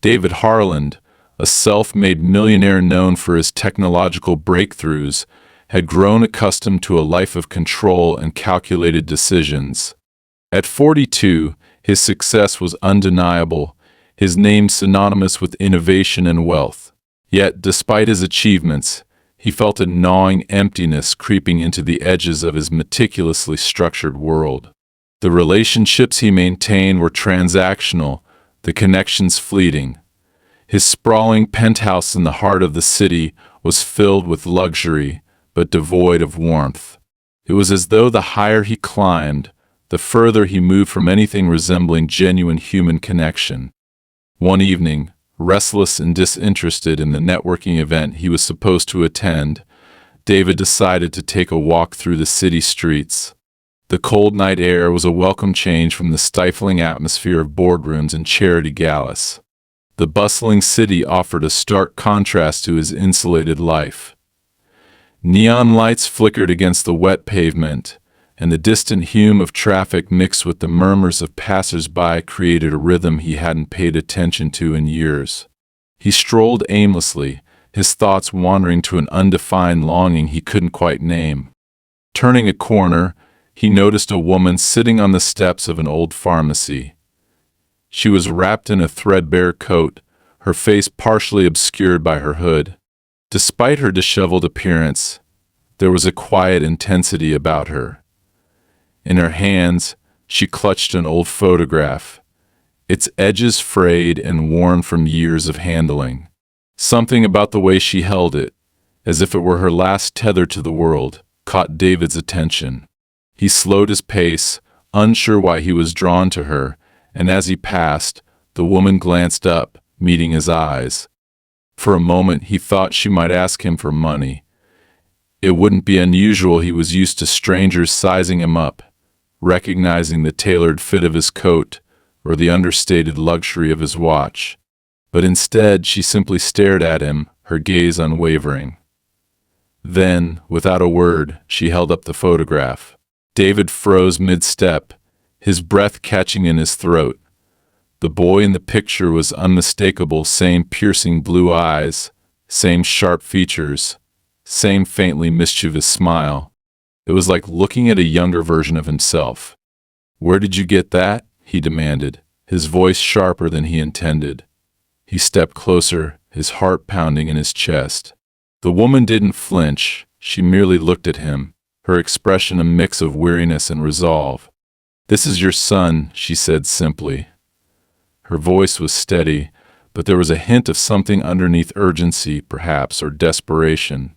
David Harland, a self-made millionaire known for his technological breakthroughs, had grown accustomed to a life of control and calculated decisions. At 42, his success was undeniable, his name synonymous with innovation and wealth. Yet, despite his achievements, he felt a gnawing emptiness creeping into the edges of his meticulously structured world. The relationships he maintained were transactional, the connections fleeting. His sprawling penthouse in the heart of the city was filled with luxury, but devoid of warmth. It was as though the higher he climbed, the further he moved from anything resembling genuine human connection. One evening, restless and disinterested in the networking event he was supposed to attend, David decided to take a walk through the city streets. The cold night air was a welcome change from the stifling atmosphere of boardrooms and charity galas. The bustling city offered a stark contrast to his insulated life. Neon lights flickered against the wet pavement, and the distant hum of traffic mixed with the murmurs of passers-by created a rhythm he hadn't paid attention to in years. He strolled aimlessly, his thoughts wandering to an undefined longing he couldn't quite name. Turning a corner, he noticed a woman sitting on the steps of an old pharmacy. She was wrapped in a threadbare coat, her face partially obscured by her hood. Despite her disheveled appearance, there was a quiet intensity about her. In her hands, she clutched an old photograph, its edges frayed and worn from years of handling. Something about the way she held it, as if it were her last tether to the world, caught David's attention. He slowed his pace, unsure why he was drawn to her, and as he passed, the woman glanced up, meeting his eyes. For a moment he thought she might ask him for money. It wouldn't be unusual, he was used to strangers sizing him up, recognizing the tailored fit of his coat or the understated luxury of his watch. But instead she simply stared at him, her gaze unwavering. Then, without a word, she held up the photograph. David froze mid-step, his breath catching in his throat. The boy in the picture was unmistakable, same piercing blue eyes, same sharp features, same faintly mischievous smile. It was like looking at a younger version of himself. "Where did you get that?" he demanded, his voice sharper than he intended. He stepped closer, his heart pounding in his chest. The woman didn't flinch, she merely looked at him, her expression a mix of weariness and resolve. "This is your son," she said simply. Her voice was steady, but there was a hint of something underneath, urgency, perhaps, or desperation.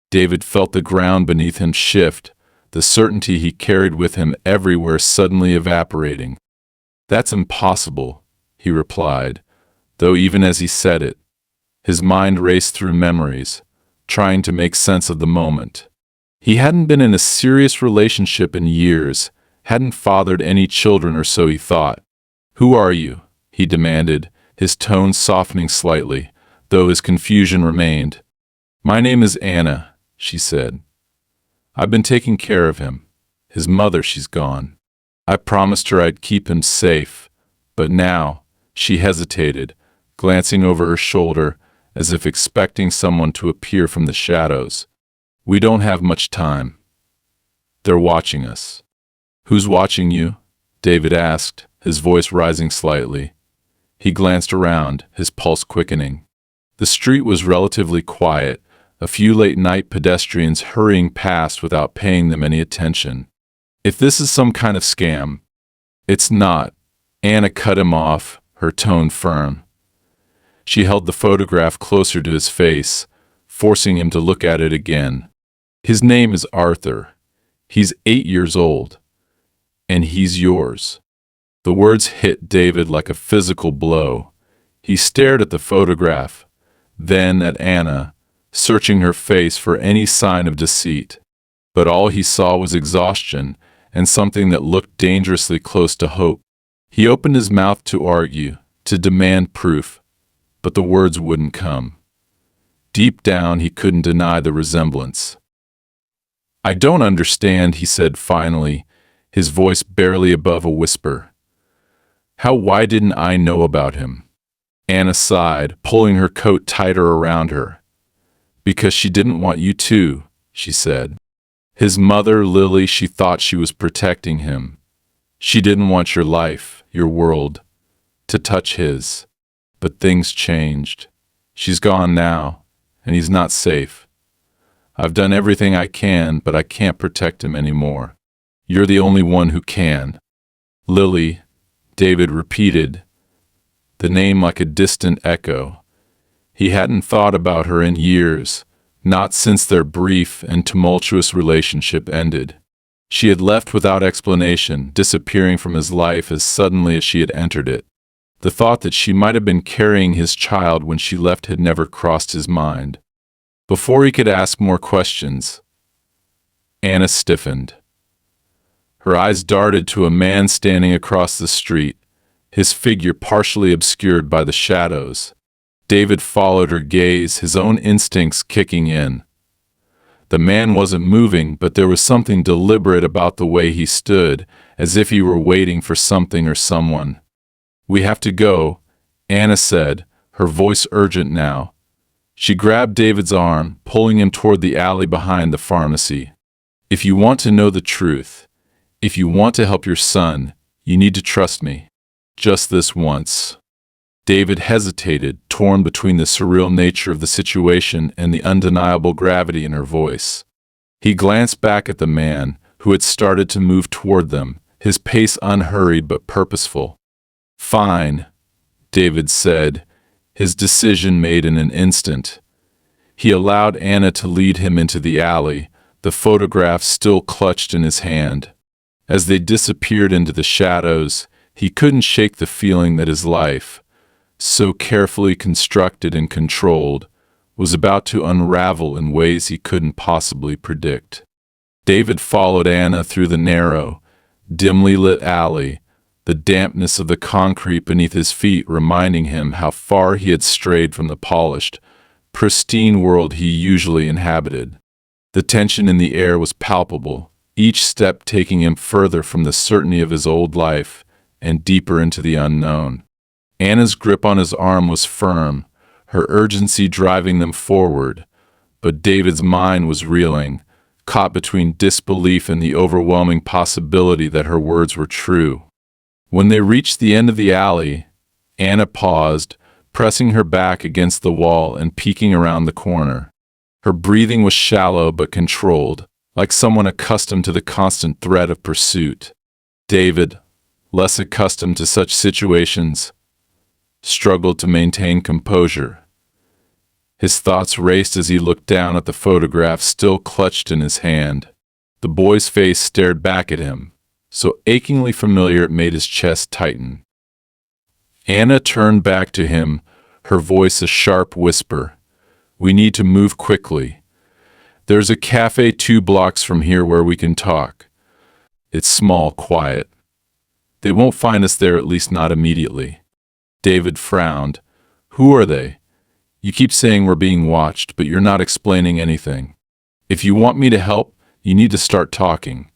David felt the ground beneath him shift, the certainty he carried with him everywhere suddenly evaporating. "That's impossible," he replied, though even as he said it, his mind raced through memories, trying to make sense of the moment. He hadn't been in a serious relationship in years, hadn't fathered any children, or so he thought. "Who are you?" he demanded, his tone softening slightly, though his confusion remained. "My name is Anna," she said. "I've been taking care of him. His mother, she's gone. I promised her I'd keep him safe, but now," she hesitated, glancing over her shoulder, as if expecting someone to appear from the shadows. "We don't have much time. They're watching us." "Who's watching you?" David asked, his voice rising slightly. He glanced around, his pulse quickening. The street was relatively quiet, a few late-night pedestrians hurrying past without paying them any attention. "If this is some kind of scam—" "It's not," Anna cut him off, her tone firm. She held the photograph closer to his face, forcing him to look at it again. "His name is Arthur. He's 8 years old. And he's yours." The words hit David like a physical blow. He stared at the photograph, then at Anna, searching her face for any sign of deceit. But all he saw was exhaustion and something that looked dangerously close to hope. He opened his mouth to argue, to demand proof, but the words wouldn't come. Deep down, he couldn't deny the resemblance. "I don't understand," he said finally, his voice barely above a whisper. "Why didn't I know about him?" Anna sighed, pulling her coat tighter around her. Because she didn't want you to, she said. His mother, Lily, she thought she was protecting him. She didn't want your life, your world, to touch his. But things changed. She's gone now, and he's not safe. I've done everything I can, but I can't protect him anymore. You're the only one who can. Lily, David repeated, the name like a distant echo. He hadn't thought about her in years, not since their brief and tumultuous relationship ended. She had left without explanation, disappearing from his life as suddenly as she had entered it. The thought that she might have been carrying his child when she left had never crossed his mind. Before he could ask more questions, Anna stiffened. Her eyes darted to a man standing across the street, his figure partially obscured by the shadows. David followed her gaze, his own instincts kicking in. The man wasn't moving, but there was something deliberate about the way he stood, as if he were waiting for something or someone. We have to go, Anna said, her voice urgent now. She grabbed David's arm, pulling him toward the alley behind the pharmacy. If you want to know the truth, if you want to help your son, you need to trust me. Just this once. David hesitated, torn between the surreal nature of the situation and the undeniable gravity in her voice. He glanced back at the man, who had started to move toward them, his pace unhurried but purposeful. Fine, David said, his decision made in an instant. He allowed Anna to lead him into the alley, the photograph still clutched in his hand. As they disappeared into the shadows, he couldn't shake the feeling that his life, so carefully constructed and controlled, was about to unravel in ways he couldn't possibly predict. David followed Anna through the narrow, dimly lit alley, the dampness of the concrete beneath his feet reminding him how far he had strayed from the polished, pristine world he usually inhabited. The tension in the air was palpable, each step taking him further from the certainty of his old life and deeper into the unknown. Anna's grip on his arm was firm, her urgency driving them forward, but David's mind was reeling, caught between disbelief and the overwhelming possibility that her words were true. When they reached the end of the alley, Anna paused, pressing her back against the wall and peeking around the corner. Her breathing was shallow but controlled, like someone accustomed to the constant threat of pursuit. David, less accustomed to such situations, struggled to maintain composure. His thoughts raced as he looked down at the photograph still clutched in his hand. The boy's face stared back at him, so achingly familiar it made his chest tighten. Anna turned back to him, her voice a sharp whisper. We need to move quickly. There's a cafe 2 blocks from here where we can talk. It's small, quiet. They won't find us there, at least not immediately. David frowned. Who are they? You keep saying we're being watched, but you're not explaining anything. If you want me to help, you need to start talking.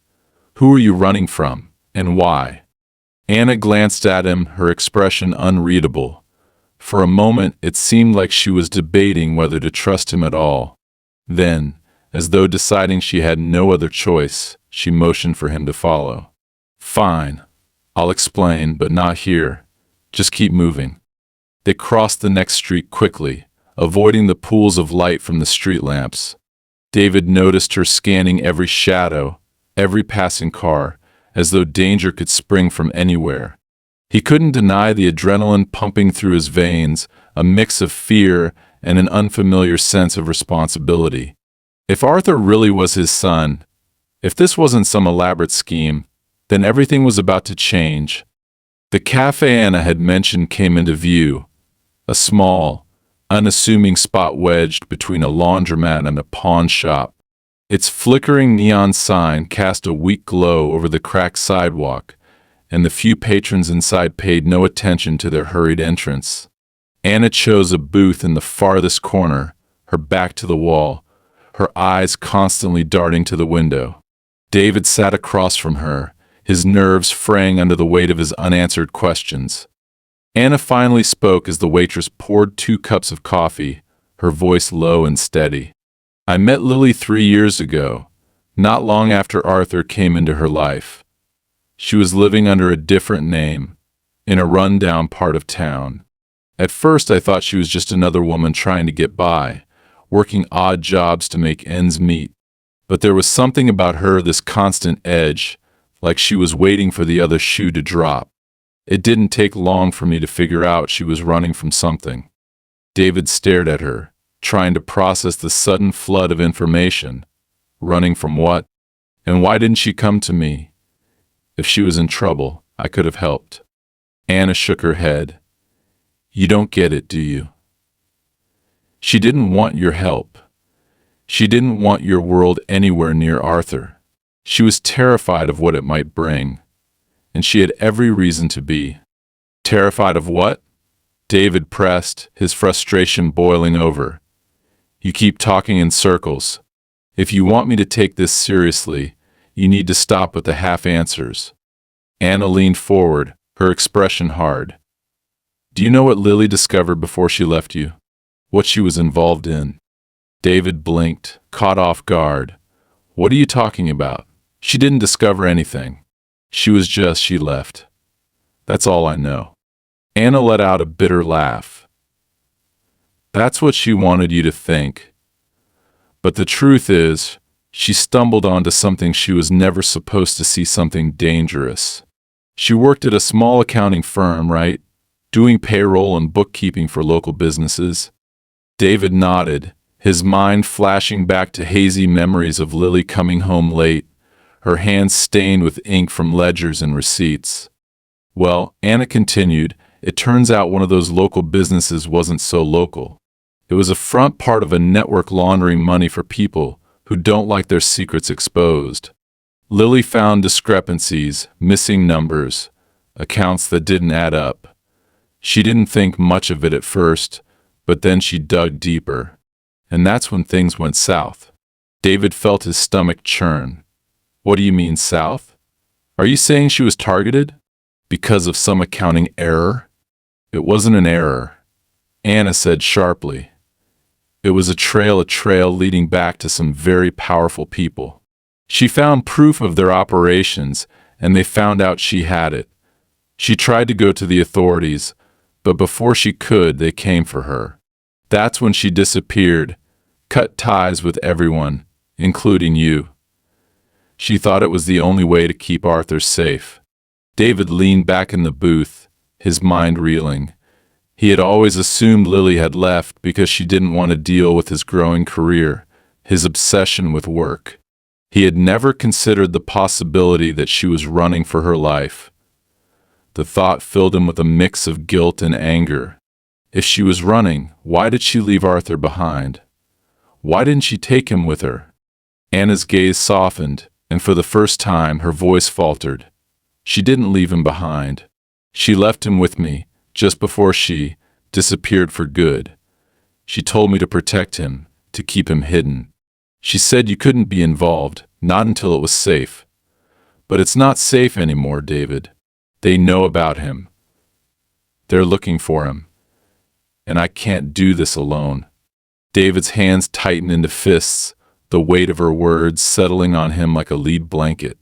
Who are you running from, and why? Anna glanced at him, her expression unreadable. For a moment, it seemed like she was debating whether to trust him at all. Then, as though deciding she had no other choice, she motioned for him to follow. Fine, I'll explain, but not here. Just keep moving. They crossed the next street quickly, avoiding the pools of light from the street lamps. David noticed her scanning every shadow, every passing car, as though danger could spring from anywhere. He couldn't deny the adrenaline pumping through his veins, a mix of fear and an unfamiliar sense of responsibility. If Arthur really was his son, if this wasn't some elaborate scheme, then everything was about to change. The cafe Anna had mentioned came into view, a small, unassuming spot wedged between a laundromat and a pawn shop. Its flickering neon sign cast a weak glow over the cracked sidewalk, and the few patrons inside paid no attention to their hurried entrance. Anna chose a booth in the farthest corner, her back to the wall, her eyes constantly darting to the window. David sat across from her, his nerves fraying under the weight of his unanswered questions. Anna finally spoke as the waitress poured 2 cups of coffee, her voice low and steady. I met Lily 3 years ago, not long after Arthur came into her life. She was living under a different name, in a run-down part of town. At first I thought she was just another woman trying to get by, working odd jobs to make ends meet. But there was something about her, this constant edge, like she was waiting for the other shoe to drop. It didn't take long for me to figure out she was running from something. David stared at her, trying to process the sudden flood of information. Running from what? And why didn't she come to me? If she was in trouble, I could have helped. Anna shook her head. You don't get it, do you? She didn't want your help. She didn't want your world anywhere near Arthur. She was terrified of what it might bring, and she had every reason to be. Terrified of what? David pressed, his frustration boiling over. You keep talking in circles. If you want me to take this seriously, you need to stop with the half-answers. Anna leaned forward, her expression hard. Do you know what Lily discovered before she left you? What she was involved in? David blinked, caught off guard. What are you talking about? She didn't discover anything. She left. That's all I know. Anna let out a bitter laugh. That's what she wanted you to think. But the truth is, she stumbled onto something she was never supposed to see, something dangerous. She worked at a small accounting firm, right? Doing payroll and bookkeeping for local businesses. David nodded, his mind flashing back to hazy memories of Lily coming home late, her hands stained with ink from ledgers and receipts. Well, Anna continued, it turns out one of those local businesses wasn't so local. It was a front part of a network laundering money for people who don't like their secrets exposed. Lily found discrepancies, missing numbers, accounts that didn't add up. She didn't think much of it at first, but then she dug deeper. And that's when things went south. David felt his stomach churn. What do you mean south? Are you saying she was targeted? Because of some accounting error? It wasn't an error, Anna said sharply. It was a trail leading back to some very powerful people. She found proof of their operations, and they found out she had it. She tried to go to the authorities, but before she could, they came for her. That's when she disappeared, cut ties with everyone, including you. She thought it was the only way to keep Arthur safe. David leaned back in the booth, his mind reeling. He had always assumed Lily had left because she didn't want to deal with his growing career, his obsession with work. He had never considered the possibility that she was running for her life. The thought filled him with a mix of guilt and anger. If she was running, why did she leave Arthur behind? Why didn't she take him with her? Anna's gaze softened, and for the first time her voice faltered. She didn't leave him behind. She left him with me, just before she disappeared for good. She told me to protect him, to keep him hidden. She said you couldn't be involved, not until it was safe. But it's not safe anymore, David. They know about him. They're looking for him. And I can't do this alone. David's hands tightened into fists, the weight of her words settling on him like a lead blanket.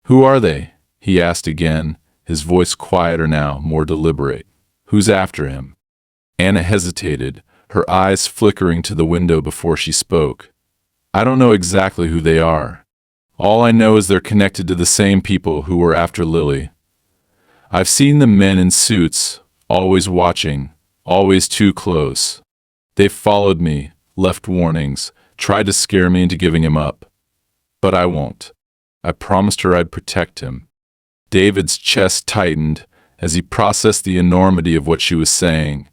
Who are they? He asked again, his voice quieter now, more deliberate. Who's after him? Anna hesitated, her eyes flickering to the window before she spoke. I don't know exactly who they are. All I know is they're connected to the same people who were after Lily. I've seen the men in suits, always watching, always too close. They've followed me, left warnings, tried to scare me into giving him up. But I won't. I promised her I'd protect him. David's chest tightened as he processed the enormity of what she was saying.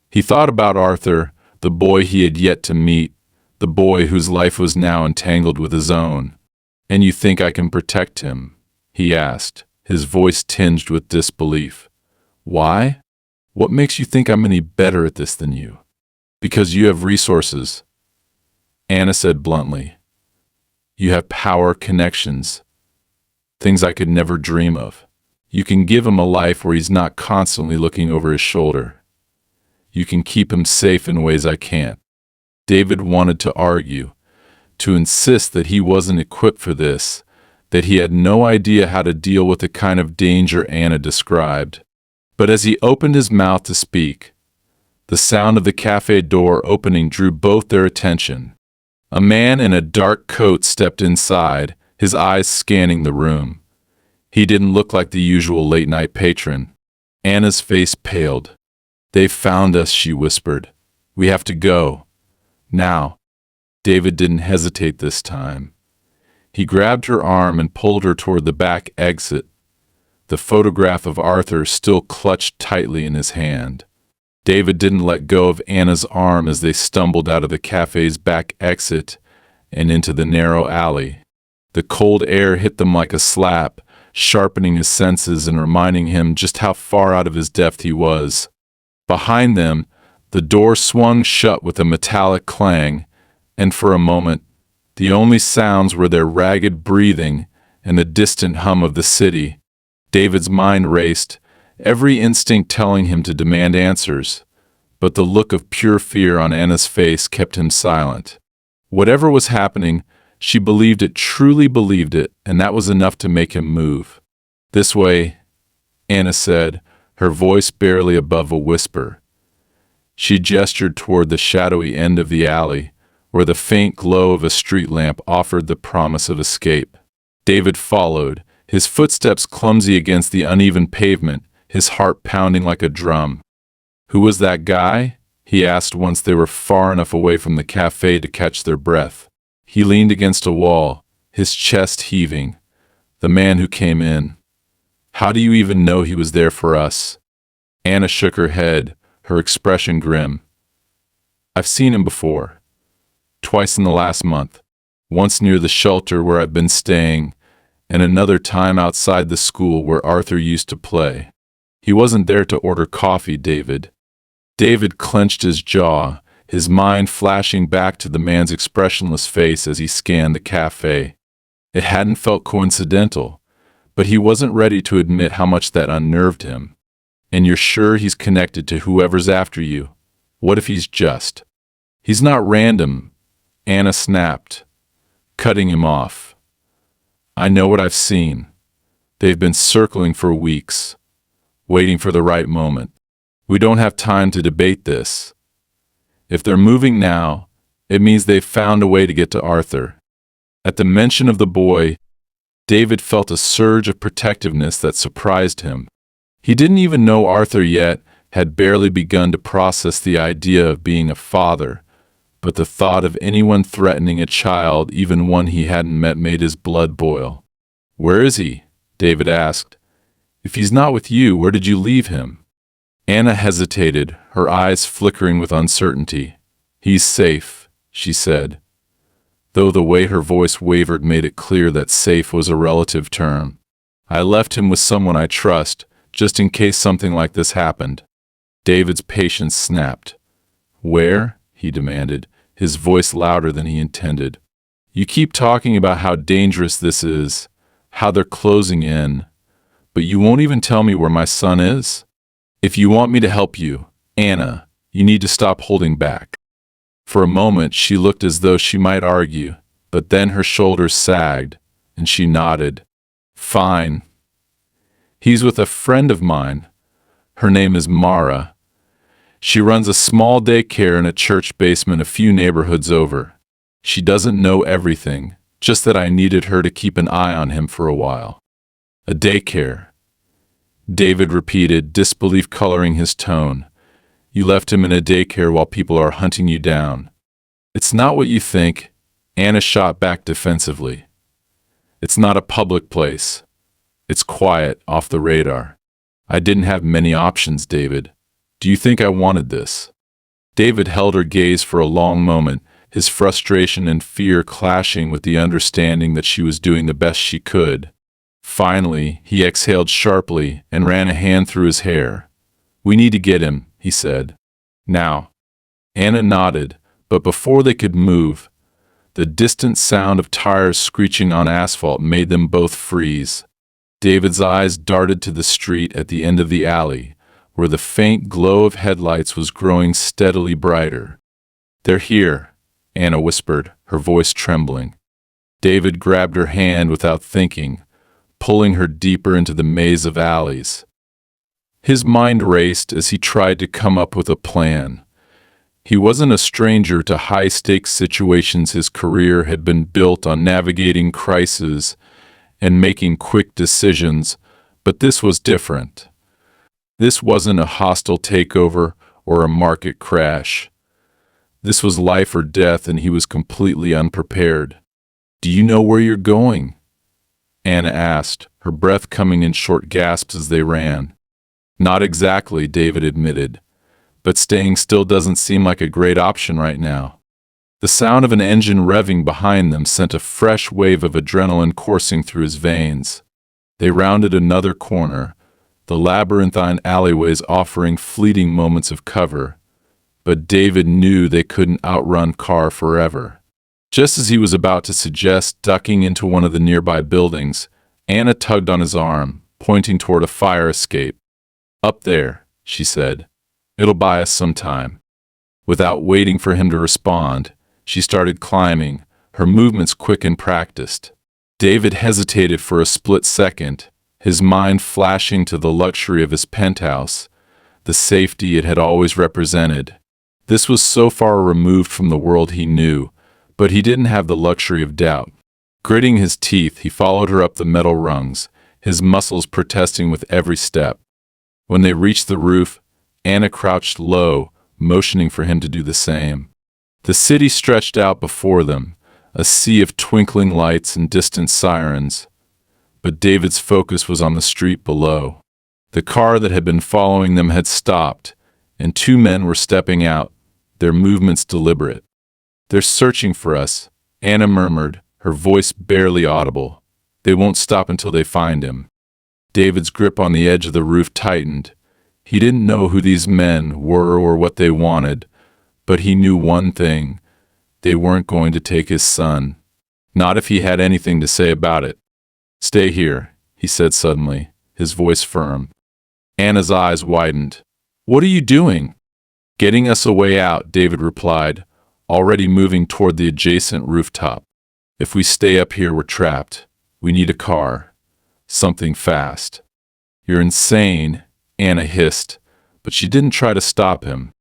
He thought about Arthur, the boy he had yet to meet, the boy whose life was now entangled with his own. And you think I can protect him? He asked, his voice tinged with disbelief. Why? What makes you think I'm any better at this than you? Because you have resources, Anna said bluntly. You have power, connections, things I could never dream of. You can give him a life where he's not constantly looking over his shoulder. You can keep him safe in ways I can't." David wanted to argue, to insist that he wasn't equipped for this, that he had no idea how to deal with the kind of danger Anna described. But as he opened his mouth to speak, the sound of the cafe door opening drew both their attention. A man in a dark coat stepped inside, his eyes scanning the room. He didn't look like the usual late-night patron. Anna's face paled. "They've found us," she whispered. "We have to go. Now." David didn't hesitate this time. He grabbed her arm and pulled her toward the back exit, the photograph of Arthur still clutched tightly in his hand. David didn't let go of Anna's arm as they stumbled out of the cafe's back exit and into the narrow alley. The cold air hit them like a slap, sharpening his senses and reminding him just how far out of his depth he was. Behind them, the door swung shut with a metallic clang, and for a moment, the only sounds were their ragged breathing and the distant hum of the city. David's mind raced, every instinct telling him to demand answers, but the look of pure fear on Anna's face kept him silent. Whatever was happening, she believed it, truly believed it, and that was enough to make him move. "This way," Anna said, her voice barely above a whisper. She gestured toward the shadowy end of the alley, where the faint glow of a street lamp offered the promise of escape. David followed, his footsteps clumsy against the uneven pavement, his heart pounding like a drum. "Who was that guy?" he asked once they were far enough away from the cafe to catch their breath. He leaned against a wall, his chest heaving. "The man who came in." "How do you even know he was there for us?" Anna shook her head, her expression grim. "I've seen him before. Twice in the last month. Once near the shelter where I've been staying, and another time outside the school where Arthur used to play. He wasn't there to order coffee, David." David clenched his jaw, his mind flashing back to the man's expressionless face as he scanned the cafe. It hadn't felt coincidental, but he wasn't ready to admit how much that unnerved him. "And you're sure he's connected to whoever's after you? What if he's just—" "He's not random," Anna snapped, cutting him off. "I know what I've seen. They've been circling for weeks, waiting for the right moment. We don't have time to debate this. If they're moving now, it means they've found a way to get to Arthur." At the mention of the boy, David felt a surge of protectiveness that surprised him. He didn't even know Arthur yet, had barely begun to process the idea of being a father, but the thought of anyone threatening a child, even one he hadn't met, made his blood boil. "Where is he?" David asked. "If he's not with you, where did you leave him?" Anna hesitated, her eyes flickering with uncertainty. "He's safe," she said, though the way her voice wavered made it clear that safe was a relative term. "I left him with someone I trust, just in case something like this happened." David's patience snapped. "Where?" he demanded, his voice louder than he intended. "You keep talking about how dangerous this is, how they're closing in, but you won't even tell me where my son is? If you want me to help you, Anna, you need to stop holding back." For a moment she looked as though she might argue, but then her shoulders sagged, and she nodded. "Fine. He's with a friend of mine. Her name is Mara. She runs a small daycare in a church basement a few neighborhoods over. She doesn't know everything, just that I needed her to keep an eye on him for a while." "A daycare," David repeated, disbelief coloring his tone. "You left him in a daycare while people are hunting you down." "It's not what you think," Anna shot back defensively. "It's not a public place. It's quiet, off the radar. I didn't have many options, David. Do you think I wanted this?" David held her gaze for a long moment, his frustration and fear clashing with the understanding that she was doing the best she could. Finally, he exhaled sharply and ran a hand through his hair. "We need to get him," he said. "Now." Anna nodded, but before they could move, the distant sound of tires screeching on asphalt made them both freeze. David's eyes darted to the street at the end of the alley, where the faint glow of headlights was growing steadily brighter. "They're here," Anna whispered, her voice trembling. David grabbed her hand without thinking, pulling her deeper into the maze of alleys. His mind raced as he tried to come up with a plan. He wasn't a stranger to high-stakes situations. His career had been built on navigating crises and making quick decisions, but this was different. This wasn't a hostile takeover or a market crash. This was life or death, and he was completely unprepared. "Do you know where you're going?" Anna asked, her breath coming in short gasps as they ran. "Not exactly," David admitted, "but staying still doesn't seem like a great option right now." The sound of an engine revving behind them sent a fresh wave of adrenaline coursing through his veins. They rounded another corner, the labyrinthine alleyways offering fleeting moments of cover, but David knew they couldn't outrun Carr forever. Just as he was about to suggest ducking into one of the nearby buildings, Anna tugged on his arm, pointing toward a fire escape. "Up there," she said. "It'll buy us some time." Without waiting for him to respond, she started climbing, her movements quick and practiced. David hesitated for a split second, his mind flashing to the luxury of his penthouse, the safety it had always represented. This was so far removed from the world he knew, but he didn't have the luxury of doubt. Gritting his teeth, he followed her up the metal rungs, his muscles protesting with every step. When they reached the roof, Anna crouched low, motioning for him to do the same. The city stretched out before them, a sea of twinkling lights and distant sirens, but David's focus was on the street below. The car that had been following them had stopped, and two men were stepping out, their movements deliberate. "They're searching for us," Anna murmured, her voice barely audible. "They won't stop until they find him." David's grip on the edge of the roof tightened. He didn't know who these men were or what they wanted, but he knew one thing: they weren't going to take his son. Not if he had anything to say about it. "Stay here," he said suddenly, his voice firm. Anna's eyes widened. "What are you doing?" "Getting us a way out," David replied, already moving toward the adjacent rooftop. "If we stay up here, we're trapped. We need a car. Something fast." "You're insane," Anna hissed, but she didn't try to stop him.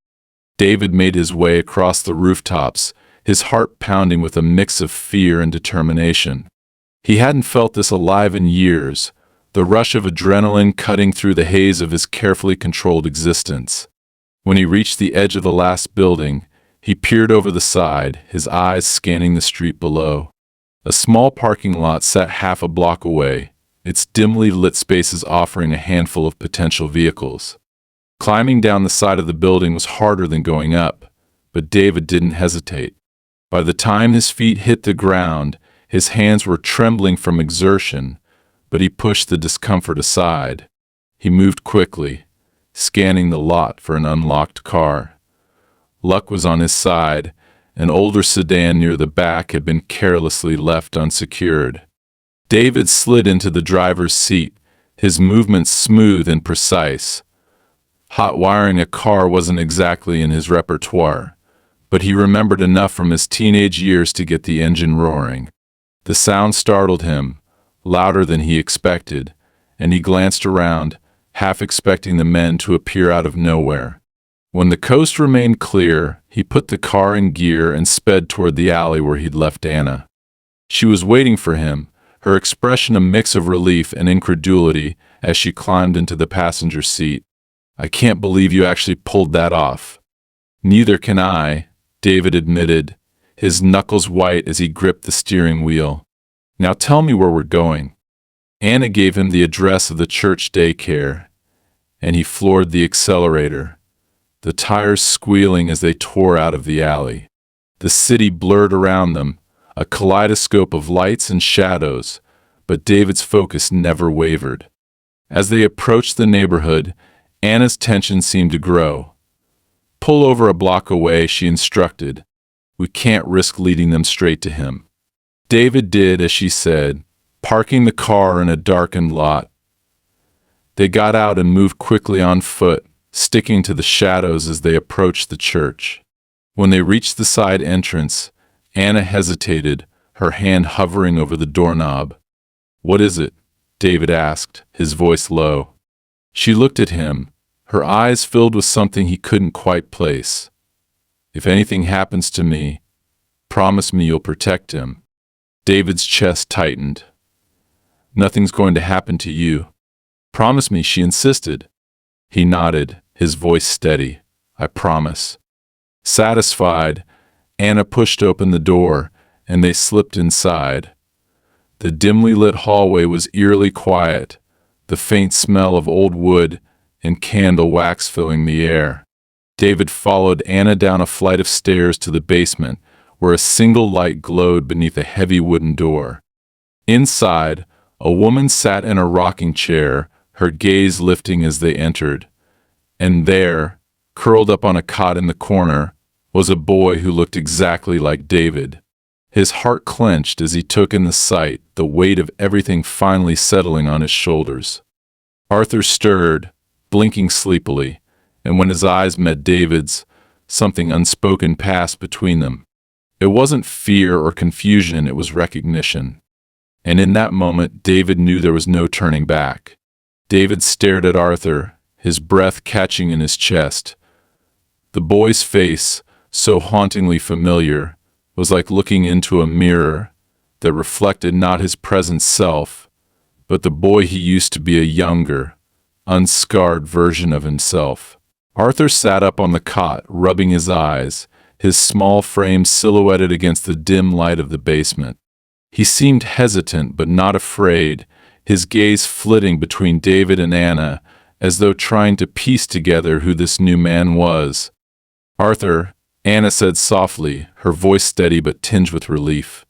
David made his way across the rooftops, his heart pounding with a mix of fear and determination. He hadn't felt this alive in years, the rush of adrenaline cutting through the haze of his carefully controlled existence. When he reached the edge of the last building, he peered over the side, his eyes scanning the street below. A small parking lot sat half a block away, its dimly lit spaces offering a handful of potential vehicles. Climbing down the side of the building was harder than going up, but David didn't hesitate. By the time his feet hit the ground, his hands were trembling from exertion, but he pushed the discomfort aside. He moved quickly, scanning the lot for an unlocked car. Luck was on his side. An older sedan near the back had been carelessly left unsecured. David slid into the driver's seat, his movements smooth and precise. Hot wiring a car wasn't exactly in his repertoire, but he remembered enough from his teenage years to get the engine roaring. The sound startled him, louder than he expected, and he glanced around, half expecting the men to appear out of nowhere. When the coast remained clear, he put the car in gear and sped toward the alley where he'd left Anna. She was waiting for him, her expression a mix of relief and incredulity as she climbed into the passenger seat. "I can't believe you actually pulled that off." "Neither can I," David admitted, his knuckles white as he gripped the steering wheel. "Now tell me where we're going." Anna gave him the address of the church daycare, and he floored the accelerator, the tires squealing as they tore out of the alley. The city blurred around them, a kaleidoscope of lights and shadows, but David's focus never wavered. As they approached the neighborhood, Anna's tension seemed to grow. "Pull over a block away," she instructed. "We can't risk leading them straight to him." David did as she said, parking the car in a darkened lot. They got out and moved quickly on foot, sticking to the shadows as they approached the church. When they reached the side entrance, Anna hesitated, her hand hovering over the doorknob. "What is it?" David asked, his voice low. She looked at him, her eyes filled with something he couldn't quite place. "If anything happens to me, promise me you'll protect him." David's chest tightened. "Nothing's going to happen to you. Promise me," she insisted. He nodded, his voice steady. "I promise." Satisfied, Anna pushed open the door, and they slipped inside. The dimly lit hallway was eerily quiet, the faint smell of old wood and candle wax filling the air. David followed Anna down a flight of stairs to the basement, where a single light glowed beneath a heavy wooden door. Inside, a woman sat in a rocking chair, her gaze lifting as they entered. And there, curled up on a cot in the corner, was a boy who looked exactly like David. His heart clenched as he took in the sight, the weight of everything finally settling on his shoulders. Arthur stirred, blinking sleepily, and when his eyes met David's, something unspoken passed between them. It wasn't fear or confusion, it was recognition. And in that moment, David knew there was no turning back. David stared at Arthur, his breath catching in his chest. The boy's face, so hauntingly familiar, was like looking into a mirror that reflected not his present self, but the boy he used to be, a younger, unscarred version of himself. Arthur sat up on the cot, rubbing his eyes, his small frame silhouetted against the dim light of the basement. He seemed hesitant but not afraid, his gaze flitting between David and Anna, as though trying to piece together who this new man was. "Arthur," Anna said softly, her voice steady but tinged with relief.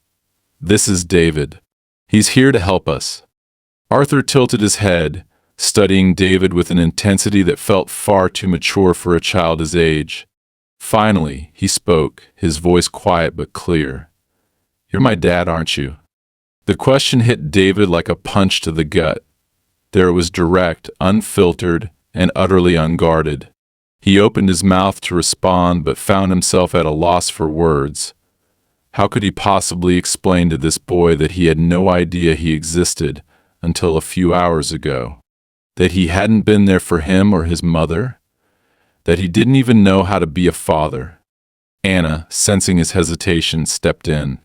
"This is David. He's here to help us." Arthur tilted his head, studying David with an intensity that felt far too mature for a child his age. Finally, he spoke, his voice quiet but clear. "You're my dad, aren't you?" The question hit David like a punch to the gut. There it was, direct, unfiltered, and utterly unguarded. He opened his mouth to respond but found himself at a loss for words. How could he possibly explain to this boy that he had no idea he existed until a few hours ago? That he hadn't been there for him or his mother? That he didn't even know how to be a father? Anna, sensing his hesitation, stepped in.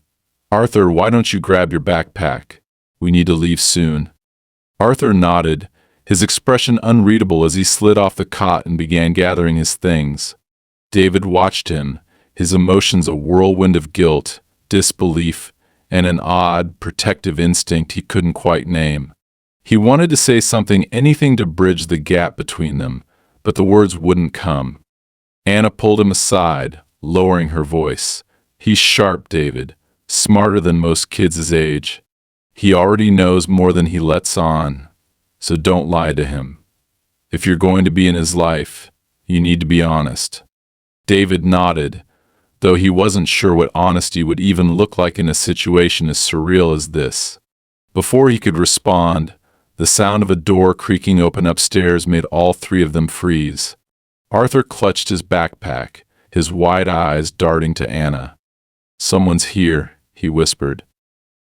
"Arthur, why don't you grab your backpack? We need to leave soon." Arthur nodded, his expression unreadable as he slid off the cot and began gathering his things. David watched him, his emotions a whirlwind of guilt, disbelief, and an odd, protective instinct he couldn't quite name. He wanted to say something, anything to bridge the gap between them, but the words wouldn't come. Anna pulled him aside, lowering her voice. "He's sharp, David, smarter than most kids his age. He already knows more than he lets on, so don't lie to him. If you're going to be in his life, you need to be honest." David nodded, though he wasn't sure what honesty would even look like in a situation as surreal as this. Before he could respond, the sound of a door creaking open upstairs made all three of them freeze. Arthur clutched his backpack, his wide eyes darting to Anna. "Someone's here," he whispered.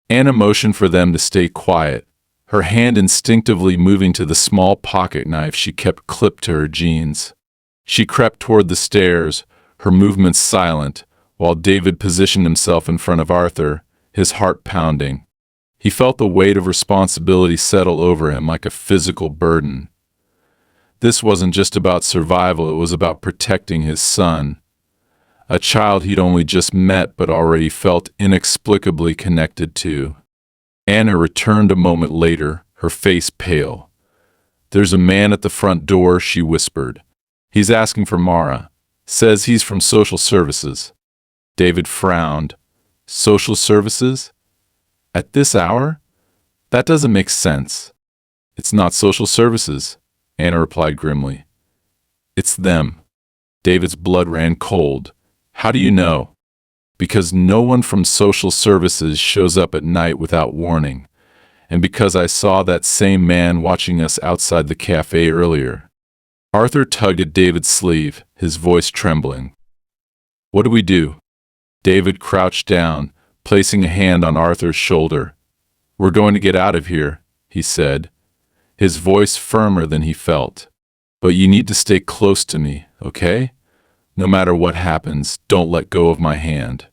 Anna motioned for them to stay quiet, her hand instinctively moving to the small pocket knife she kept clipped to her jeans. She crept toward the stairs, her movements silent, while David positioned himself in front of Arthur, his heart pounding. He felt the weight of responsibility settle over him like a physical burden. This wasn't just about survival, it was about protecting his son. A child he'd only just met but already felt inexplicably connected to. Anna returned a moment later, her face pale. "There's a man at the front door," she whispered. "He's asking for Mara. Says he's from social services." David frowned. "Social services? At this hour? That doesn't make sense." "It's not social services," Anna replied grimly. "It's them." David's blood ran cold. "How do you know?" "Because no one from social services shows up at night without warning. and because I saw that same man watching us outside the cafe earlier. Arthur tugged at David's sleeve, his voice trembling. What do we do? David crouched down, placing a hand on Arthur's shoulder. We're going to get out of here, he said, his voice firmer than he felt. But you need to stay close to me, okay? No matter what happens, don't let go of my hand.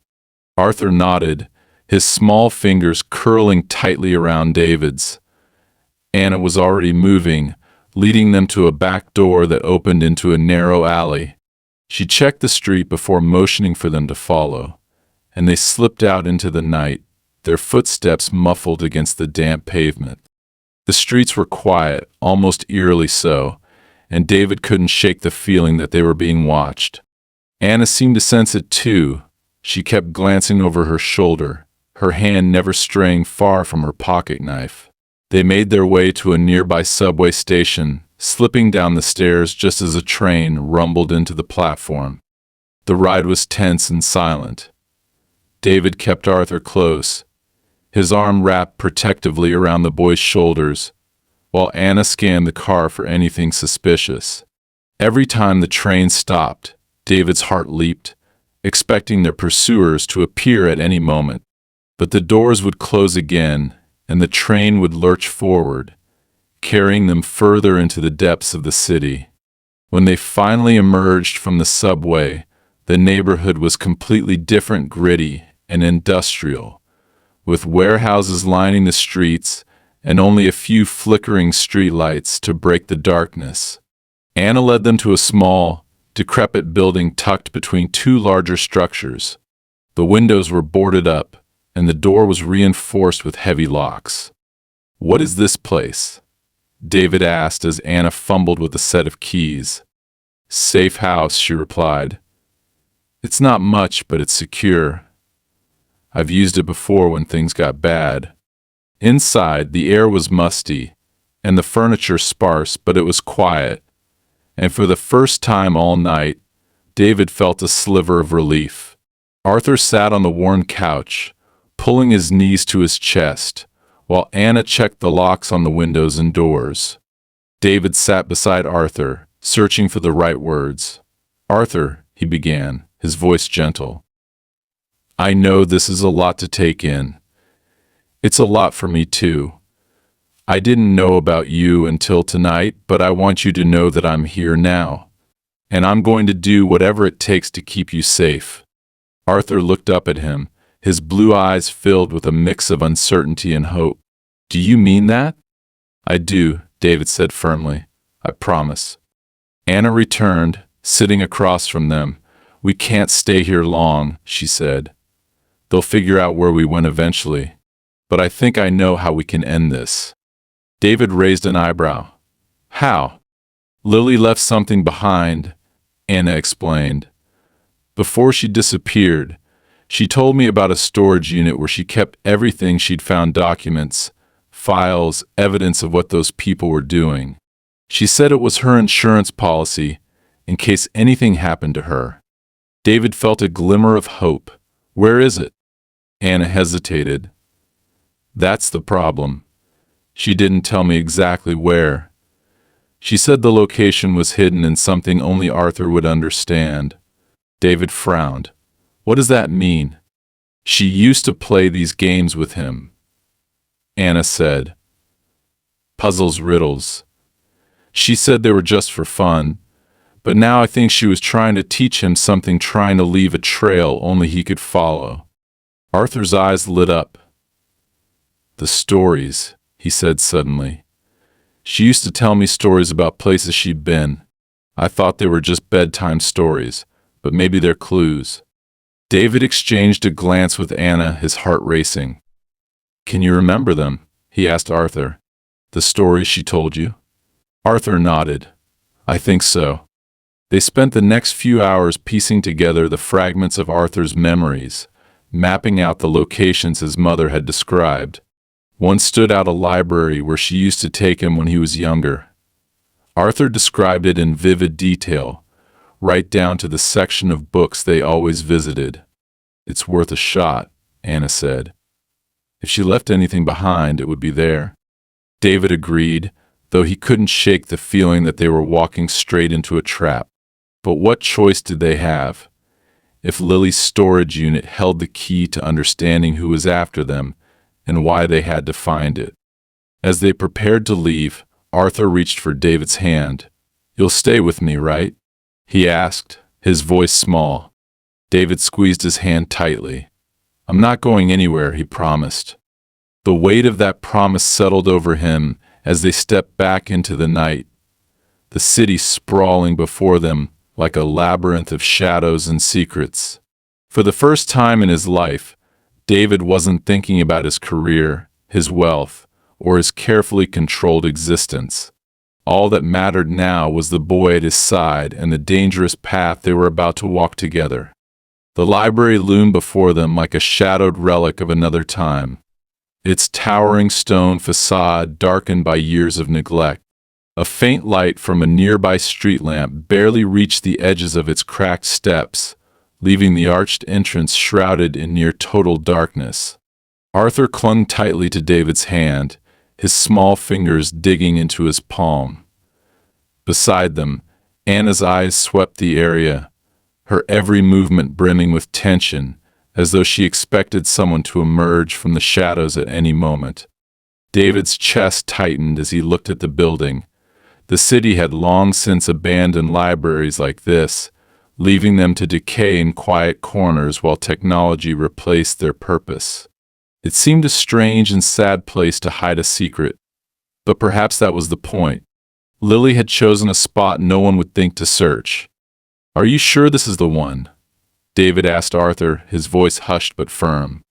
Arthur nodded, his small fingers curling tightly around David's. Anna was already moving, leading them to a back door that opened into a narrow alley. She checked the street before motioning for them to follow, and they slipped out into the night, their footsteps muffled against the damp pavement. The streets were quiet, almost eerily so, and David couldn't shake the feeling that they were being watched. Anna seemed to sense it too. She kept glancing over her shoulder, her hand never straying far from her pocket knife. They made their way to a nearby subway station, slipping down the stairs just as a train rumbled into the platform. The ride was tense and silent. David kept Arthur close, his arm wrapped protectively around the boy's shoulders, while Anna scanned the car for anything suspicious. Every time the train stopped, David's heart leaped, expecting their pursuers to appear at any moment. But the doors would close again, and the train would lurch forward, carrying them further into the depths of the city. When they finally emerged from the subway, the neighborhood was completely different, gritty and industrial, with warehouses lining the streets and only a few flickering streetlights to break the darkness. Anna led them to a small, decrepit building tucked between two larger structures. The windows were boarded up, and the door was reinforced with heavy locks. "What is this place?" David asked as Anna fumbled with a set of keys. "Safe house," she replied. "It's not much, but it's secure. I've used it before when things got bad." Inside, the air was musty, and the furniture sparse, but it was quiet. And for the first time all night, David felt a sliver of relief. Arthur sat on the worn couch, pulling his knees to his chest, while Anna checked the locks on the windows and doors. David sat beside Arthur, searching for the right words. "Arthur," he began, his voice gentle. "I know this is a lot to take in. It's a lot for me too. I didn't know about you until tonight, but I want you to know that I'm here now, and I'm going to do whatever it takes to keep you safe." Arthur looked up at him, his blue eyes filled with a mix of uncertainty and hope. "Do you mean that?" "I do," David said firmly. "I promise." Anna returned, sitting across from them. "We can't stay here long," she said. "They'll figure out where we went eventually. But I think I know how we can end this." David raised an eyebrow. "How?" "Lily left something behind," Anna explained. "Before she disappeared, she told me about a storage unit where she kept everything she'd found: documents, files, evidence of what those people were doing. She said it was her insurance policy, in case anything happened to her." David felt a glimmer of hope. "Where is it?" Anna hesitated. "That's the problem. She didn't tell me exactly where. She said the location was hidden in something only Arthur would understand." David frowned. "What does that mean?" "She used to play these games with him," Anna said. "Puzzles, riddles. She said they were just for fun, but now I think she was trying to teach him something, trying to leave a trail only he could follow." Arthur's eyes lit up. "The stories," he said suddenly. "She used to tell me stories about places she'd been. I thought they were just bedtime stories, but maybe they're clues." David exchanged a glance with Anna, his heart racing. "Can you remember them?" he asked Arthur. "The stories she told you?" Arthur nodded. "I think so." They spent the next few hours piecing together the fragments of Arthur's memories, mapping out the locations his mother had described. One stood out: a library where she used to take him when he was younger. Arthur described it in vivid detail, right down to the section of books they always visited. "It's worth a shot," Anna said. If she left anything behind, it would be there. David agreed, though he couldn't shake the feeling that they were walking straight into a trap. But what choice did they have? If Lily's storage unit held the key to understanding who was after them and why they had to find it. As they prepared to leave, Arthur reached for David's hand. "You'll stay with me, right?" he asked, his voice small. David squeezed his hand tightly. "I'm not going anywhere," he promised. The weight of that promise settled over him as they stepped back into the night, the city sprawling before them like a labyrinth of shadows and secrets. For the first time in his life, David wasn't thinking about his career, his wealth, or his carefully controlled existence. All that mattered now was the boy at his side and the dangerous path they were about to walk together. The library loomed before them like a shadowed relic of another time, its towering stone facade darkened by years of neglect. A faint light from a nearby street lamp barely reached the edges of its cracked steps, leaving the arched entrance shrouded in near total darkness. Arthur clung tightly to David's hand, his small fingers digging into his palm. Beside them, Anna's eyes swept the area, her every movement brimming with tension, as though she expected someone to emerge from the shadows at any moment. David's chest tightened as he looked at the building. The city had long since abandoned libraries like this, leaving them to decay in quiet corners while technology replaced their purpose. It seemed a strange and sad place to hide a secret, but perhaps that was the point. Lily had chosen a spot no one would think to search. "Are you sure this is the one?" David asked Arthur, his voice hushed but firm.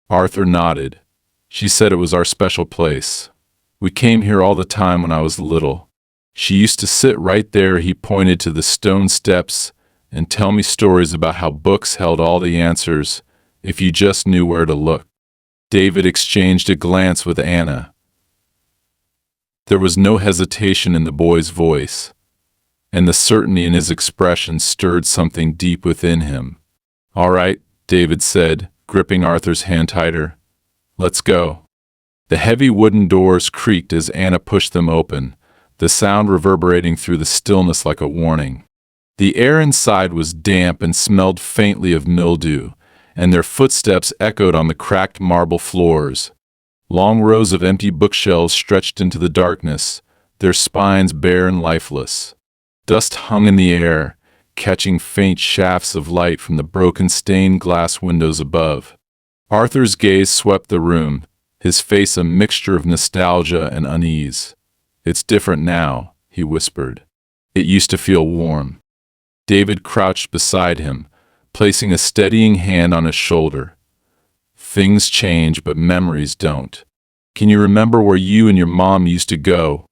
Arthur nodded. "She said it was our special place. We came here all the time when I was little. She used to sit right there," he pointed to the stone steps, "and tell me stories about how books held all the answers if you just knew where to look." David exchanged a glance with Anna. There was no hesitation in the boy's voice, and the certainty in his expression stirred something deep within him. "All right," David said, gripping Arthur's hand tighter. "Let's go." The heavy wooden doors creaked as Anna pushed them open, the sound reverberating through the stillness like a warning. The air inside was damp and smelled faintly of mildew, and their footsteps echoed on the cracked marble floors. Long rows of empty bookshelves stretched into the darkness, their spines bare and lifeless. Dust hung in the air, catching faint shafts of light from the broken stained glass windows above. Arthur's gaze swept the room, his face a mixture of nostalgia and unease. "It's different now," he whispered. "It used to feel warm." David crouched beside him, placing a steadying hand on his shoulder. "Things change, but memories don't. Can you remember where you and your mom used to go?"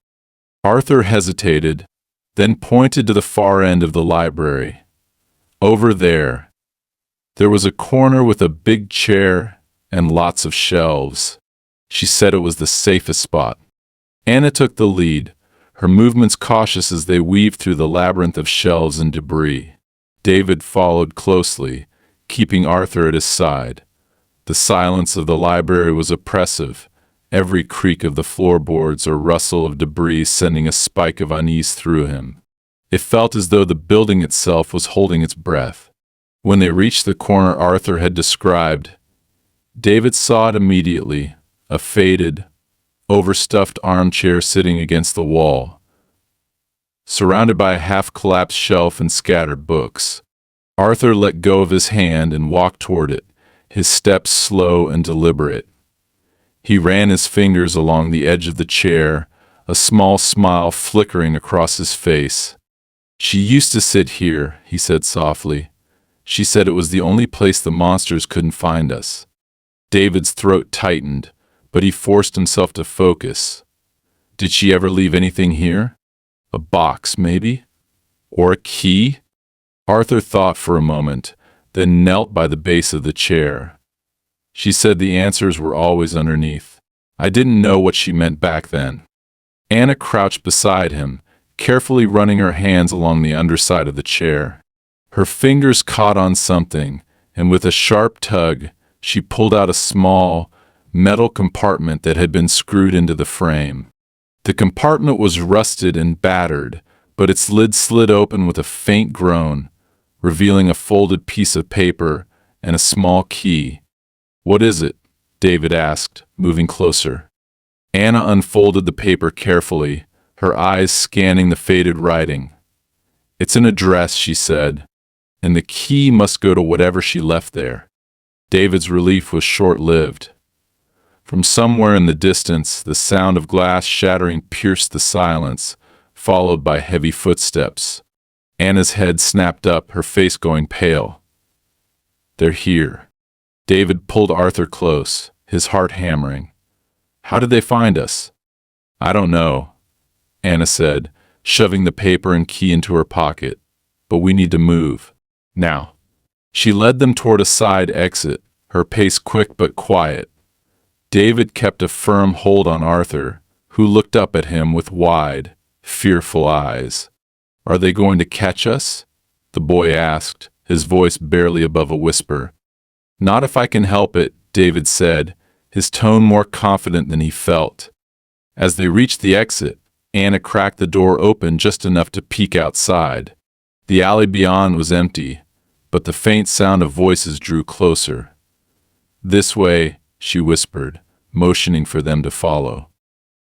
Arthur hesitated, then pointed to the far end of the library. "Over there." There was a corner with a big chair and lots of shelves. She said it was the safest spot. Anna took the lead, her movements cautious as they weaved through the labyrinth of shelves and debris. David followed closely, keeping Arthur at his side. The silence of the library was oppressive, every creak of the floorboards or rustle of debris sending a spike of unease through him. It felt as though the building itself was holding its breath. When they reached the corner Arthur had described, David saw it immediately, a faded, overstuffed armchair sitting against the wall, surrounded by a half-collapsed shelf and scattered books. Arthur let go of his hand and walked toward it, his steps slow and deliberate. He ran his fingers along the edge of the chair, a small smile flickering across his face. "She used to sit here," he said softly. "She said it was the only place the monsters couldn't find us." David's throat tightened, but he forced himself to focus. "Did she ever leave anything here? A box, maybe? Or a key?" Arthur thought for a moment, then knelt by the base of the chair. "She said the answers were always underneath. I didn't know what she meant back then." Anna crouched beside him, carefully running her hands along the underside of the chair. Her fingers caught on something, and with a sharp tug, she pulled out a small, metal compartment that had been screwed into the frame. The compartment was rusted and battered, but its lid slid open with a faint groan, revealing a folded piece of paper and a small key. "What is it?" David asked, moving closer. Anna unfolded the paper carefully, her eyes scanning the faded writing. "It's an address," she said, "and the key must go to whatever she left there." David's relief was short-lived. From somewhere in the distance, the sound of glass shattering pierced the silence, followed by heavy footsteps. Anna's head snapped up, her face going pale. "They're here." David pulled Arthur close, his heart hammering. "How did they find us?" "I don't know," Anna said, shoving the paper and key into her pocket. "But we need to move. Now." She led them toward a side exit, her pace quick but quiet. David kept a firm hold on Arthur, who looked up at him with wide, fearful eyes. "Are they going to catch us?" the boy asked, his voice barely above a whisper. "Not if I can help it," David said, his tone more confident than he felt. As they reached the exit, Anna cracked the door open just enough to peek outside. The alley beyond was empty, but the faint sound of voices drew closer. "This way," she whispered, motioning for them to follow.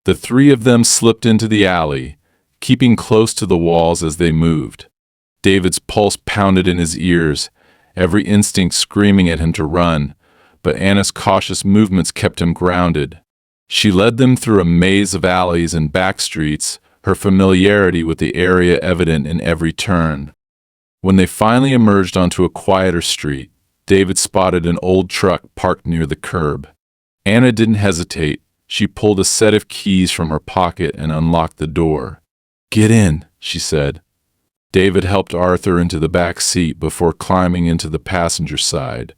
The three of them slipped into the alley, keeping close to the walls as they moved. David's pulse pounded in his ears, every instinct screaming at him to run, but Anna's cautious movements kept him grounded. She led them through a maze of alleys and back streets, her familiarity with the area evident in every turn. When they finally emerged onto a quieter street, David spotted an old truck parked near the curb. Anna didn't hesitate. She pulled a set of keys from her pocket and unlocked the door. "Get in," she said. David helped Arthur into the back seat before climbing into the passenger side.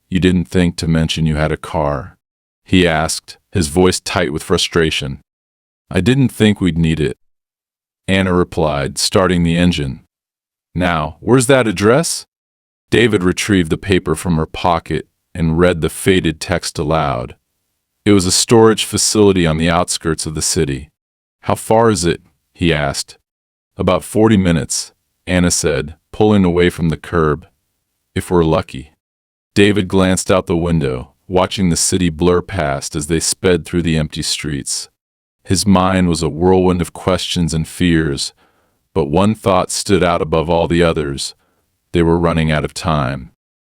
"You didn't think to mention you had a car?" he asked, his voice tight with frustration. "I didn't think we'd need it," Anna replied, starting the engine. "Now, where's that address?" David retrieved the paper from her pocket and read the faded text aloud. It was a storage facility on the outskirts of the city. "How far is it?" he asked. "About 40 minutes, Anna said, pulling away from the curb. "If we're lucky." David glanced out the window, watching the city blur past as they sped through the empty streets. His mind was a whirlwind of questions and fears, but one thought stood out above all the others. They were running out of time.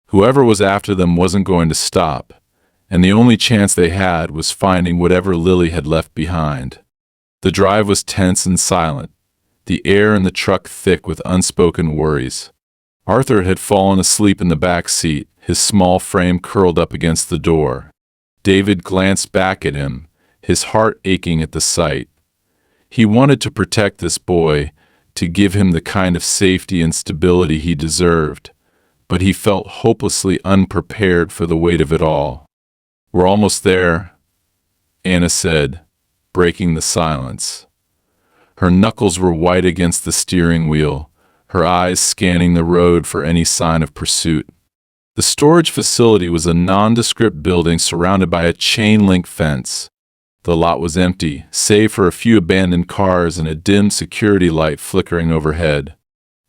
Whoever was after them wasn't going to stop, and the only chance they had was finding whatever Lily had left behind. The drive was tense and silent, the air in the truck thick with unspoken worries. Arthur had fallen asleep in the back seat, his small frame curled up against the door. David glanced back at him, his heart aching at the sight. He wanted to protect this boy, to give him the kind of safety and stability he deserved, but he felt hopelessly unprepared for the weight of it all. "We're almost there," Anna said, breaking the silence. Her knuckles were white against the steering wheel, her eyes scanning the road for any sign of pursuit. The storage facility was a nondescript building surrounded by a chain-link fence. The lot was empty, save for a few abandoned cars and a dim security light flickering overhead.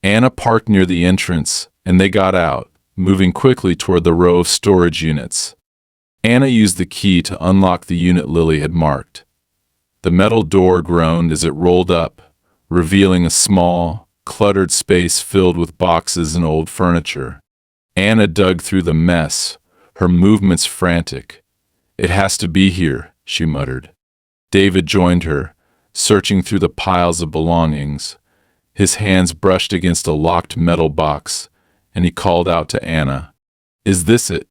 Anna parked near the entrance, and they got out, moving quickly toward the row of storage units. Anna used the key to unlock the unit Lily had marked. The metal door groaned as it rolled up, revealing a small, cluttered space filled with boxes and old furniture. Anna dug through the mess, her movements frantic. "It has to be here," she muttered. David joined her, searching through the piles of belongings. His hands brushed against a locked metal box, and he called out to Anna, "Is this it?"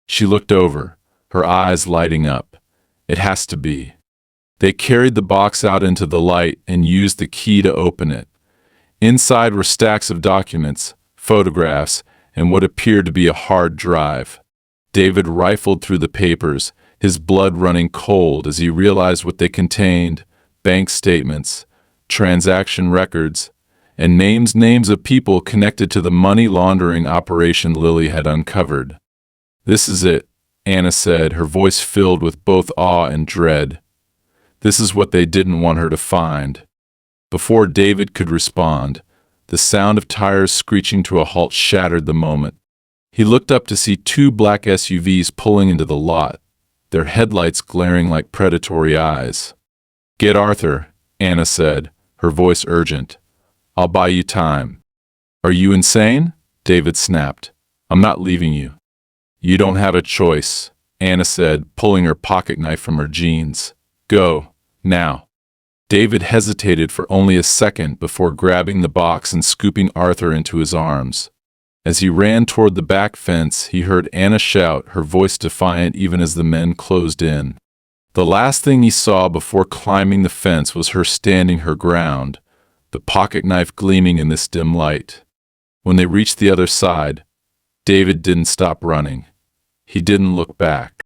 She looked over, her eyes lighting up. "It has to be." They carried the box out into the light and used the key to open it. Inside were stacks of documents, photographs, and what appeared to be a hard drive. David rifled through the papers, his blood running cold as he realized what they contained: bank statements, transaction records, and names of people connected to the money laundering operation Lily had uncovered. "This is it," Anna said, her voice filled with both awe and dread. This is what they didn't want her to find. Before David could respond, the sound of tires screeching to a halt shattered the moment. He looked up to see two black SUVs pulling into the lot, their headlights glaring like predatory eyes. "Get Arthur," Anna said, her voice urgent. "I'll buy you time." "Are you insane?" David snapped. "I'm not leaving you." "You don't have a choice," Anna said, pulling her pocket knife from her jeans. "Go, now." David hesitated for only a second before grabbing the box and scooping Arthur into his arms. As he ran toward the back fence, he heard Anna shout, her voice defiant even as the men closed in. The last thing he saw before climbing the fence was her standing her ground, the pocket knife gleaming in this dim light. When they reached the other side, David didn't stop running. He didn't look back.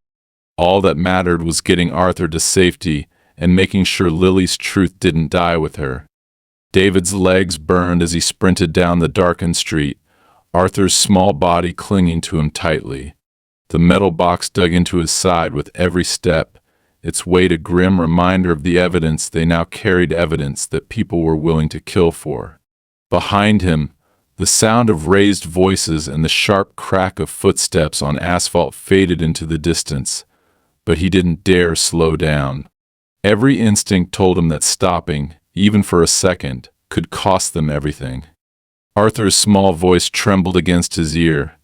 All that mattered was getting Arthur to safety and making sure Lily's truth didn't die with her. David's legs burned as he sprinted down the darkened street, Arthur's small body clinging to him tightly. The metal box dug into his side with every step, its weight a grim reminder of the evidence they now carried, evidence that people were willing to kill for. Behind him, the sound of raised voices and the sharp crack of footsteps on asphalt faded into the distance, but he didn't dare slow down. Every instinct told him that stopping, even for a second, could cost them everything. Arthur's small voice trembled against his ear.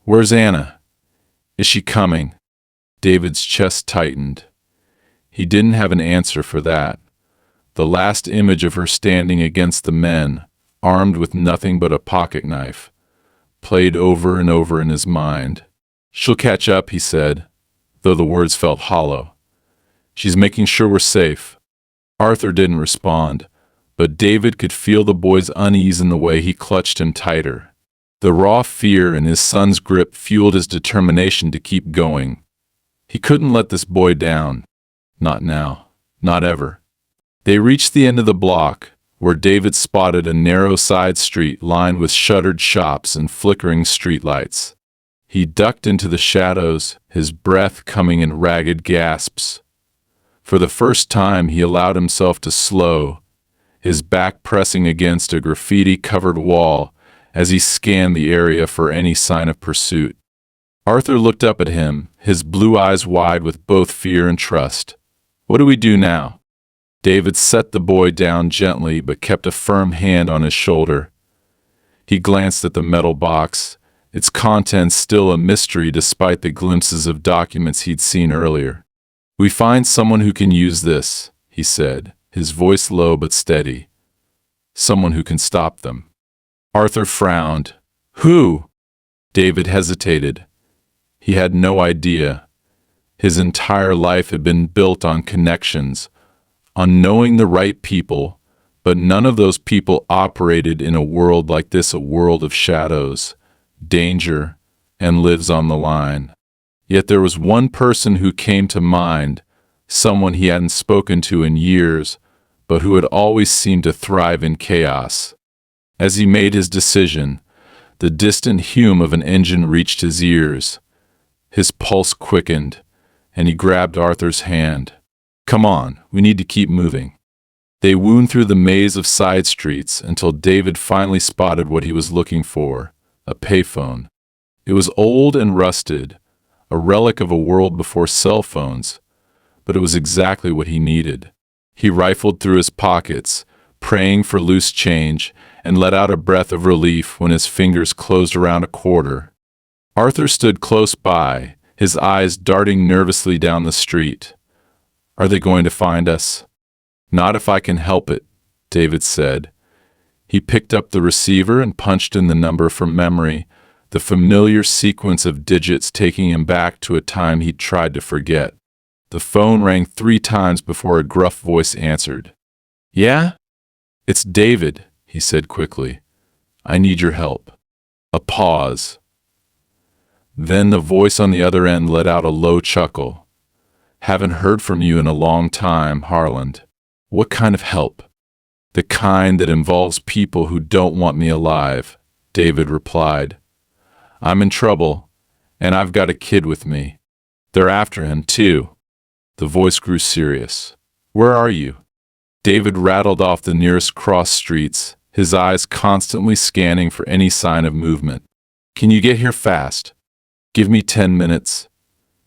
"Where's Anna? Is she coming?" David's chest tightened. He didn't have an answer for that. The last image of her standing against the men, armed with nothing but a pocket knife, played over and over in his mind. "She'll catch up," he said, though the words felt hollow. "She's making sure we're safe." Arthur didn't respond, but David could feel the boy's unease in the way he clutched him tighter. The raw fear in his son's grip fueled his determination to keep going. He couldn't let this boy down. Not now. Not ever. They reached the end of the block, where David spotted a narrow side street lined with shuttered shops and flickering streetlights. He ducked into the shadows, his breath coming in ragged gasps. For the first time, he allowed himself to slow, his back pressing against a graffiti-covered wall as he scanned the area for any sign of pursuit. Arthur looked up at him, his blue eyes wide with both fear and trust. "What do we do now?" David set the boy down gently but kept a firm hand on his shoulder. He glanced at the metal box, its contents still a mystery despite the glimpses of documents he'd seen earlier. "We find someone who can use this," he said, his voice low but steady. "Someone who can stop them." Arthur frowned. "Who?" David hesitated. He had no idea. His entire life had been built on connections, on knowing the right people, but none of those people operated in a world like this, a world of shadows, danger, and lives on the line. Yet there was one person who came to mind, someone he hadn't spoken to in years, but who had always seemed to thrive in chaos. As he made his decision, the distant hum of an engine reached his ears. His pulse quickened, and he grabbed Arthur's hand. "Come on, we need to keep moving." They wound through the maze of side streets until David finally spotted what he was looking for, a payphone. It was old and rusted, a relic of a world before cell phones, but it was exactly what he needed. He rifled through his pockets, praying for loose change, and let out a breath of relief when his fingers closed around a quarter. Arthur stood close by, his eyes darting nervously down the street. "Are they going to find us?" "Not if I can help it," David said. He picked up the receiver and punched in the number from memory, the familiar sequence of digits taking him back to a time he'd tried to forget. The phone rang 3 times before a gruff voice answered. "Yeah? It's David," he said quickly. "I need your help." A pause. Then the voice on the other end let out a low chuckle. "Haven't heard from you in a long time, Harland." "What kind of help?" "The kind that involves people who don't want me alive," David replied. "I'm in trouble, and I've got a kid with me." They're after him, too. The voice grew serious. Where are you? David rattled off the nearest cross streets, his eyes constantly scanning for any sign of movement. Can you get here fast? Give me 10 minutes,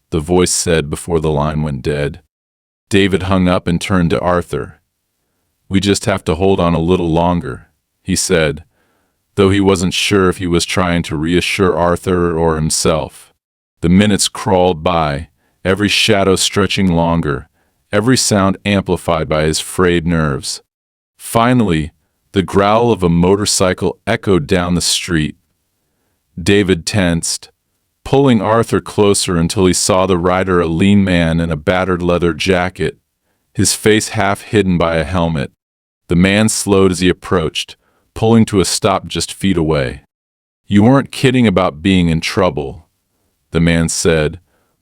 the voice said before the line went dead. David hung up and turned to Arthur. We just have to hold on a little longer, he said, though he wasn't sure if he was trying to reassure Arthur or himself. The minutes crawled by, every shadow stretching longer, every sound amplified by his frayed nerves. Finally, the growl of a motorcycle echoed down the street. David tensed, pulling Arthur closer until he saw the rider, a lean man in a battered leather jacket, his face half hidden by a helmet. The man slowed as he approached, pulling to a stop just feet away. You weren't kidding about being in trouble, the man said,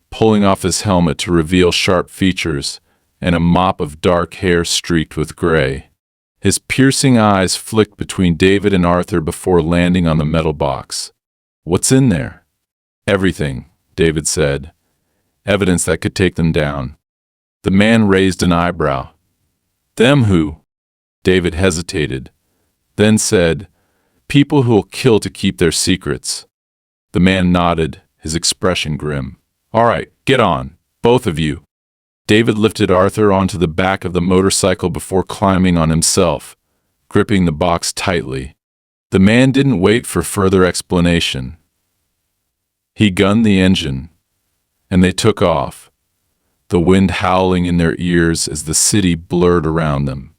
pulling off his helmet to reveal sharp features and a mop of dark hair streaked with gray. His piercing eyes flicked between David and Arthur before landing on the metal box. What's in there? Everything, David said. Evidence that could take them down. The man raised an eyebrow. Them who? David hesitated, then said, people who'll kill to keep their secrets. The man nodded, his expression grim. All right, get on, both of you. David lifted Arthur onto the back of the motorcycle before climbing on himself, gripping the box tightly. The man didn't wait for further explanation. He gunned the engine, and they took off, the wind howling in their ears as the city blurred around them.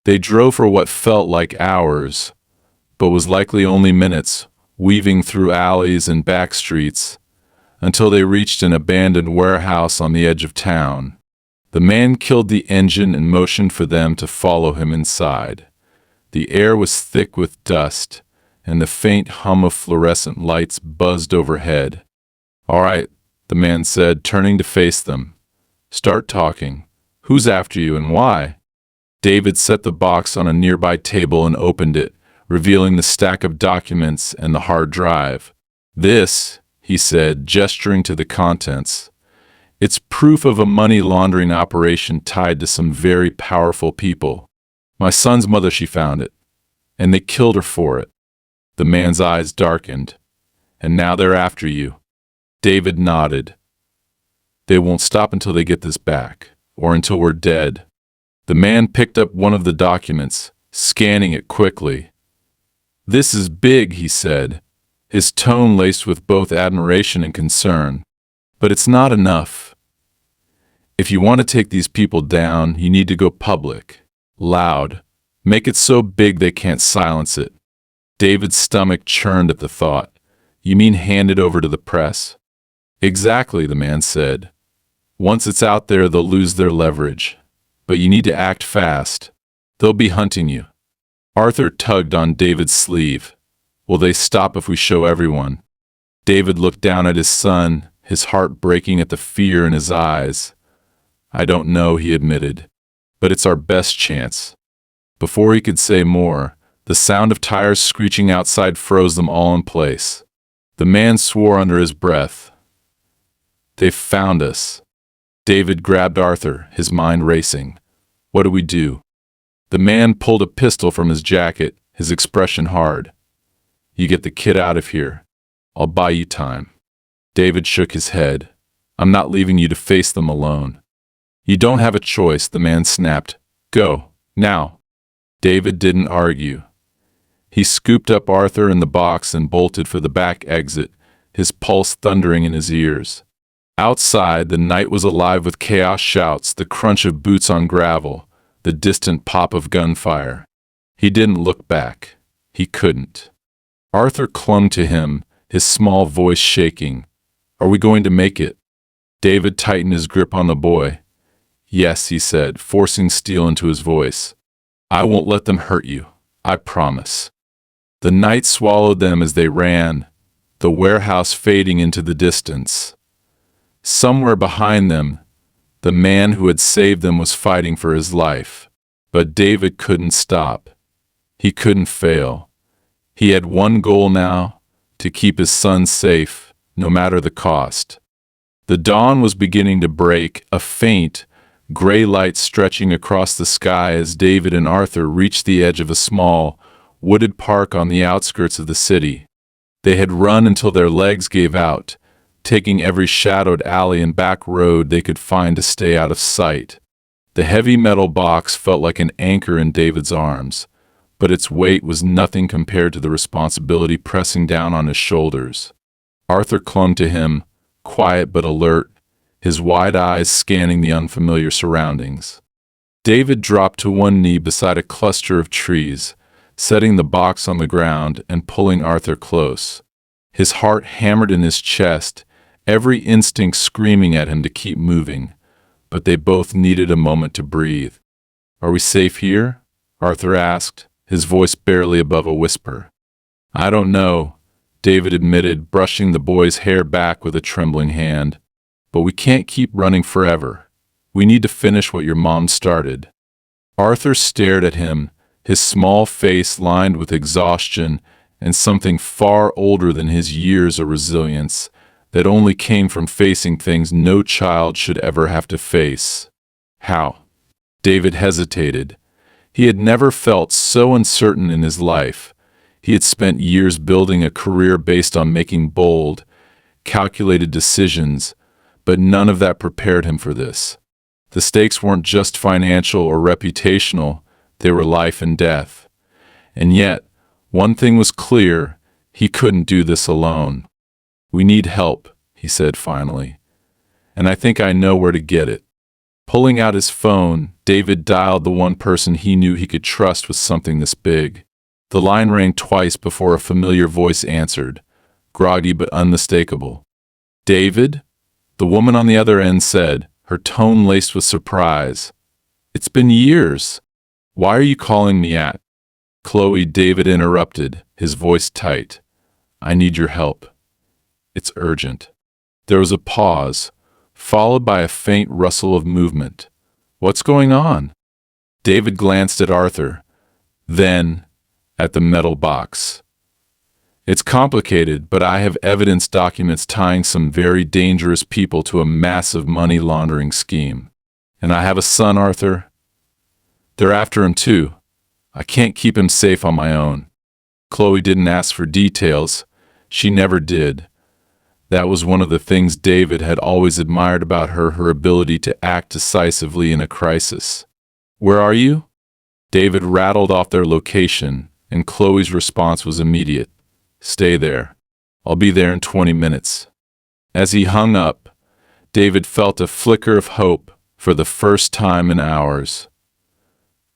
They drove for what felt like hours, but was likely only minutes, weaving through alleys and back streets, until they reached an abandoned warehouse on the edge of town. The man killed the engine and motioned for them to follow him inside. The air was thick with dust, and the faint hum of fluorescent lights buzzed overhead. All right, the man said, turning to face them. Start talking. Who's after you and why? David set the box on a nearby table and opened it, revealing the stack of documents and the hard drive. This, he said, gesturing to the contents, it's proof of a money laundering operation tied to some very powerful people. My son's mother, she found it, and they killed her for it. The man's eyes darkened. And now they're after you. David nodded. They won't stop until they get this back, or until we're dead. The man picked up one of the documents, scanning it quickly. This is big, he said, his tone laced with both admiration and concern. But it's not enough. If you want to take these people down, you need to go public, loud. Make it so big they can't silence it. David's stomach churned at the thought. You mean hand it over to the press? Exactly, the man said. Once it's out there, they'll lose their leverage. But you need to act fast. They'll be hunting you. Arthur tugged on David's sleeve. Will they stop if we show everyone? David looked down at his son, his heart breaking at the fear in his eyes. I don't know, he admitted, but it's our best chance. Before he could say more, the sound of tires screeching outside froze them all in place. The man swore under his breath. They've found us. David grabbed Arthur, his mind racing. What do we do? The man pulled a pistol from his jacket, his expression hard. You get the kid out of here. I'll buy you time. David shook his head. I'm not leaving you to face them alone. You don't have a choice, the man snapped. Go, now. David didn't argue. He scooped up Arthur in the box and bolted for the back exit, his pulse thundering in his ears. Outside, the night was alive with chaos shouts, the crunch of boots on gravel, the distant pop of gunfire. He didn't look back. He couldn't. Arthur clung to him, his small voice shaking. Are we going to make it? David tightened his grip on the boy. Yes, he said, forcing steel into his voice. I won't let them hurt you. I promise. The night swallowed them as they ran, the warehouse fading into the distance. Somewhere behind them, the man who had saved them was fighting for his life. But David couldn't stop. He couldn't fail. He had one goal now, to keep his son safe, no matter the cost. The dawn was beginning to break, a faint, gray light stretching across the sky as David and Arthur reached the edge of a small, wooded park on the outskirts of the city. They had run until their legs gave out, taking every shadowed alley and back road they could find to stay out of sight. The heavy metal box felt like an anchor in David's arms, but its weight was nothing compared to the responsibility pressing down on his shoulders. Arthur clung to him, quiet but alert, his wide eyes scanning the unfamiliar surroundings. David dropped to one knee beside a cluster of trees, setting the box on the ground and pulling Arthur close. His heart hammered in his chest, every instinct screaming at him to keep moving, but they both needed a moment to breathe. "Are we safe here?" Arthur asked, his voice barely above a whisper. "I don't know," David admitted, brushing the boy's hair back with a trembling hand. "But we can't keep running forever. We need to finish what your mom started." Arthur stared at him, his small face lined with exhaustion and something far older than his years of resilience that only came from facing things no child should ever have to face. "How?" David hesitated. He had never felt so uncertain in his life. He had spent years building a career based on making bold, calculated decisions, but none of that prepared him for this. The stakes weren't just financial or reputational, they were life and death. And yet, one thing was clear, he couldn't do this alone. "We need help," he said finally. "And I think I know where to get it." Pulling out his phone, David dialed the one person he knew he could trust with something this big. The line rang twice before a familiar voice answered, groggy but unmistakable. "David?" The woman on the other end said, her tone laced with surprise. "It's been years. Why are you calling me at?" "Chloe," David interrupted, his voice tight. "I need your help. It's urgent." There was a pause, followed by a faint rustle of movement. "What's going on?" David glanced at Arthur, then at the metal box. "It's complicated, but I have evidence documents tying some very dangerous people to a massive money laundering scheme. And I have a son, Arthur. They're after him too. I can't keep him safe on my own." Chloe didn't ask for details. She never did. That was one of the things David had always admired about her, her ability to act decisively in a crisis. "Where are you?" David rattled off their location, and Chloe's response was immediate. "Stay there. I'll be there in 20 minutes." As he hung up, David felt a flicker of hope for the first time in hours.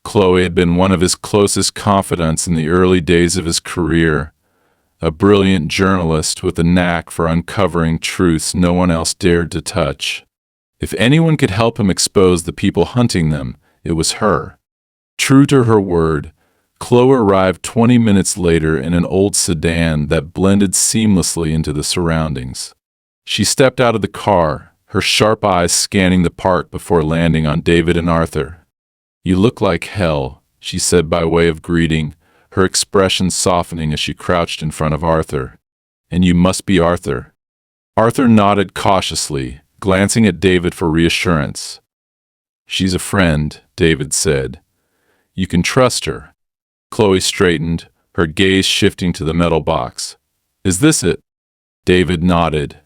Chloe had been one of his closest confidants in the early days of his career, a brilliant journalist with a knack for uncovering truths no one else dared to touch. If anyone could help him expose the people hunting them, it was her. True to her word, Chloe arrived 20 minutes later in an old sedan that blended seamlessly into the surroundings. She stepped out of the car, her sharp eyes scanning the park before landing on David and Arthur. "You look like hell," she said by way of greeting, her expression softening as she crouched in front of Arthur. "And you must be Arthur." Arthur nodded cautiously, glancing at David for reassurance. "She's a friend," David said. "You can trust her." Chloe straightened, her gaze shifting to the metal box. "Is this it?" David nodded.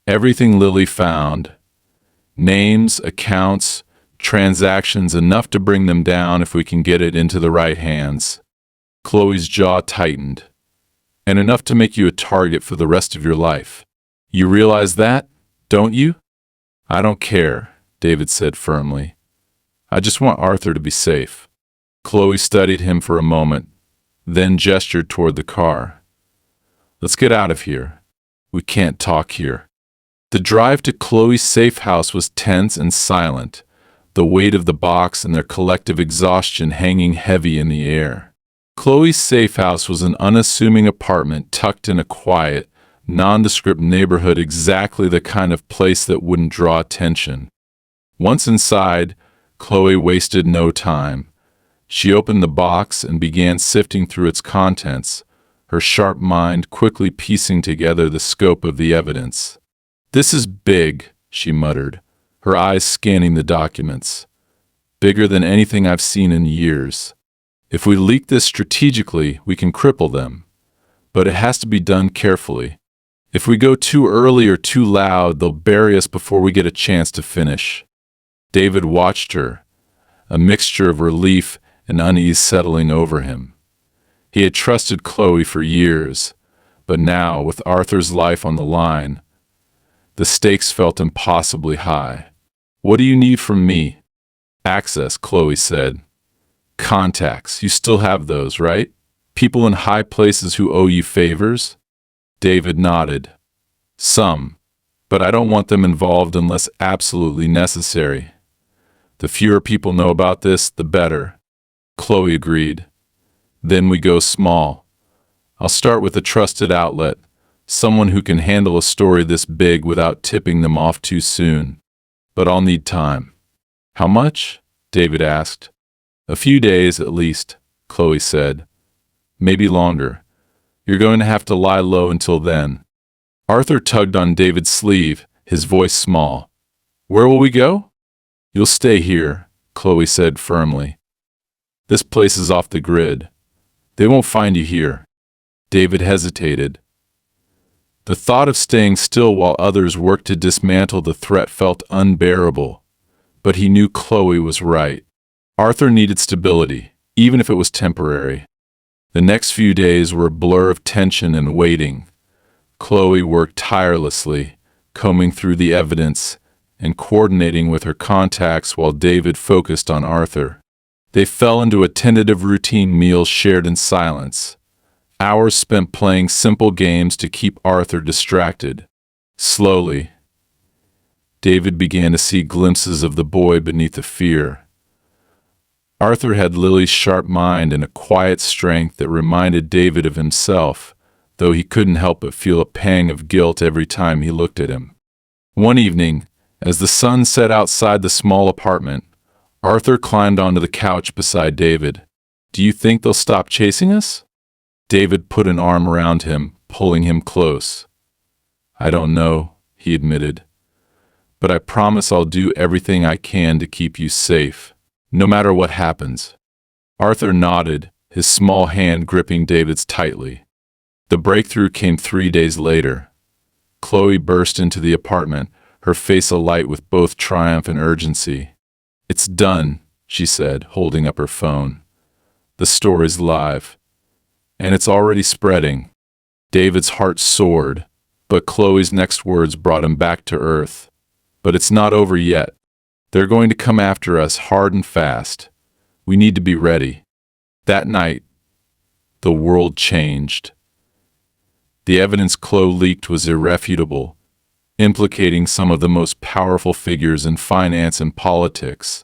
"Everything Lily found. Names, accounts, transactions, enough to bring them down if we can get it into the right hands." Chloe's jaw tightened. "And enough to make you a target for the rest of your life. You realize that, don't you?" "I don't care," David said firmly. "I just want Arthur to be safe." Chloe studied him for a moment, then gestured toward the car. "Let's get out of here. We can't talk here." The drive to Chloe's safe house was tense and silent, the weight of the box and their collective exhaustion hanging heavy in the air. Chloe's safe house was an unassuming apartment tucked in a quiet, nondescript neighborhood, exactly the kind of place that wouldn't draw attention. Once inside, Chloe wasted no time. She opened the box and began sifting through its contents, her sharp mind quickly piecing together the scope of the evidence. "This is big," she muttered, her eyes scanning the documents. "Bigger than anything I've seen in years. If we leak this strategically, we can cripple them. But it has to be done carefully. If we go too early or too loud, they'll bury us before we get a chance to finish." David watched her, a mixture of relief and unease settling over him. He had trusted Chloe for years, but now, with Arthur's life on the line, the stakes felt impossibly high. "What do you need from me?" "Access," Chloe said. "Contacts. You still have those, right? People in high places who owe you favors?" David nodded. "Some, but I don't want them involved unless absolutely necessary. The fewer people know about this, the better." Chloe agreed. "Then we go small. I'll start with a trusted outlet, someone who can handle a story this big without tipping them off too soon. But I'll need time." "How much?" David asked. "A few days at least," Chloe said. "Maybe longer. You're going to have to lie low until then." Arthur tugged on David's sleeve, his voice small. "Where will we go?" "You'll stay here," Chloe said firmly. "This place is off the grid. They won't find you here." David hesitated. The thought of staying still while others worked to dismantle the threat felt unbearable, but he knew Chloe was right. Arthur needed stability, even if it was temporary. The next few days were a blur of tension and waiting. Chloe worked tirelessly, combing through the evidence and coordinating with her contacts while David focused on Arthur. They fell into a tentative routine, meals shared in silence, hours spent playing simple games to keep Arthur distracted. Slowly, David began to see glimpses of the boy beneath the fear. Arthur had Lily's sharp mind and a quiet strength that reminded David of himself, though he couldn't help but feel a pang of guilt every time he looked at him. One evening, as the sun set outside the small apartment, Arthur climbed onto the couch beside David. "Do you think they'll stop chasing us?" David put an arm around him, pulling him close. "I don't know," he admitted. "But I promise I'll do everything I can to keep you safe, no matter what happens." Arthur nodded, his small hand gripping David's tightly. The breakthrough came 3 days later. Chloe burst into the apartment, her face alight with both triumph and urgency. "It's done," she said, holding up her phone. "The story's live. And it's already spreading." David's heart soared, but Chloe's next words brought him back to earth. "But it's not over yet. They're going to come after us hard and fast. We need to be ready." That night, the world changed. The evidence Chloe leaked was irrefutable, implicating some of the most powerful figures in finance and politics.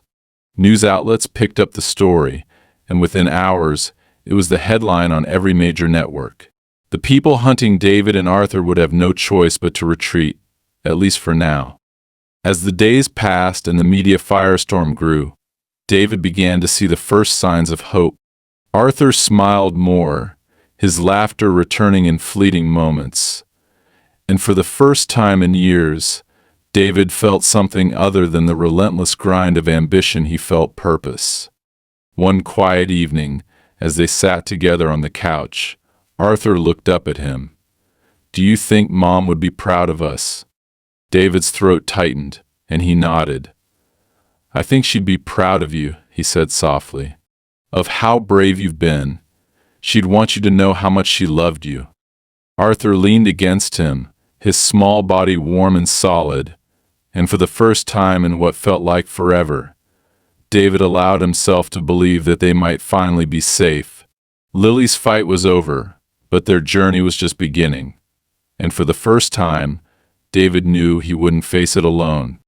News outlets picked up the story, and within hours, it was the headline on every major network. The people hunting David and Arthur would have no choice but to retreat, at least for now. As the days passed and the media firestorm grew, David began to see the first signs of hope. Arthur smiled more, his laughter returning in fleeting moments. And for the first time in years, David felt something other than the relentless grind of ambition. He felt purpose. One quiet evening, as they sat together on the couch, Arthur looked up at him. "Do you think Mom would be proud of us?" David's throat tightened, and he nodded. "I think she'd be proud of you," he said softly. "Of how brave you've been. She'd want you to know how much she loved you." Arthur leaned against him, his small body warm and solid, and for the first time in what felt like forever, David allowed himself to believe that they might finally be safe. Lily's fight was over, but their journey was just beginning. And for the first time, David knew he wouldn't face it alone.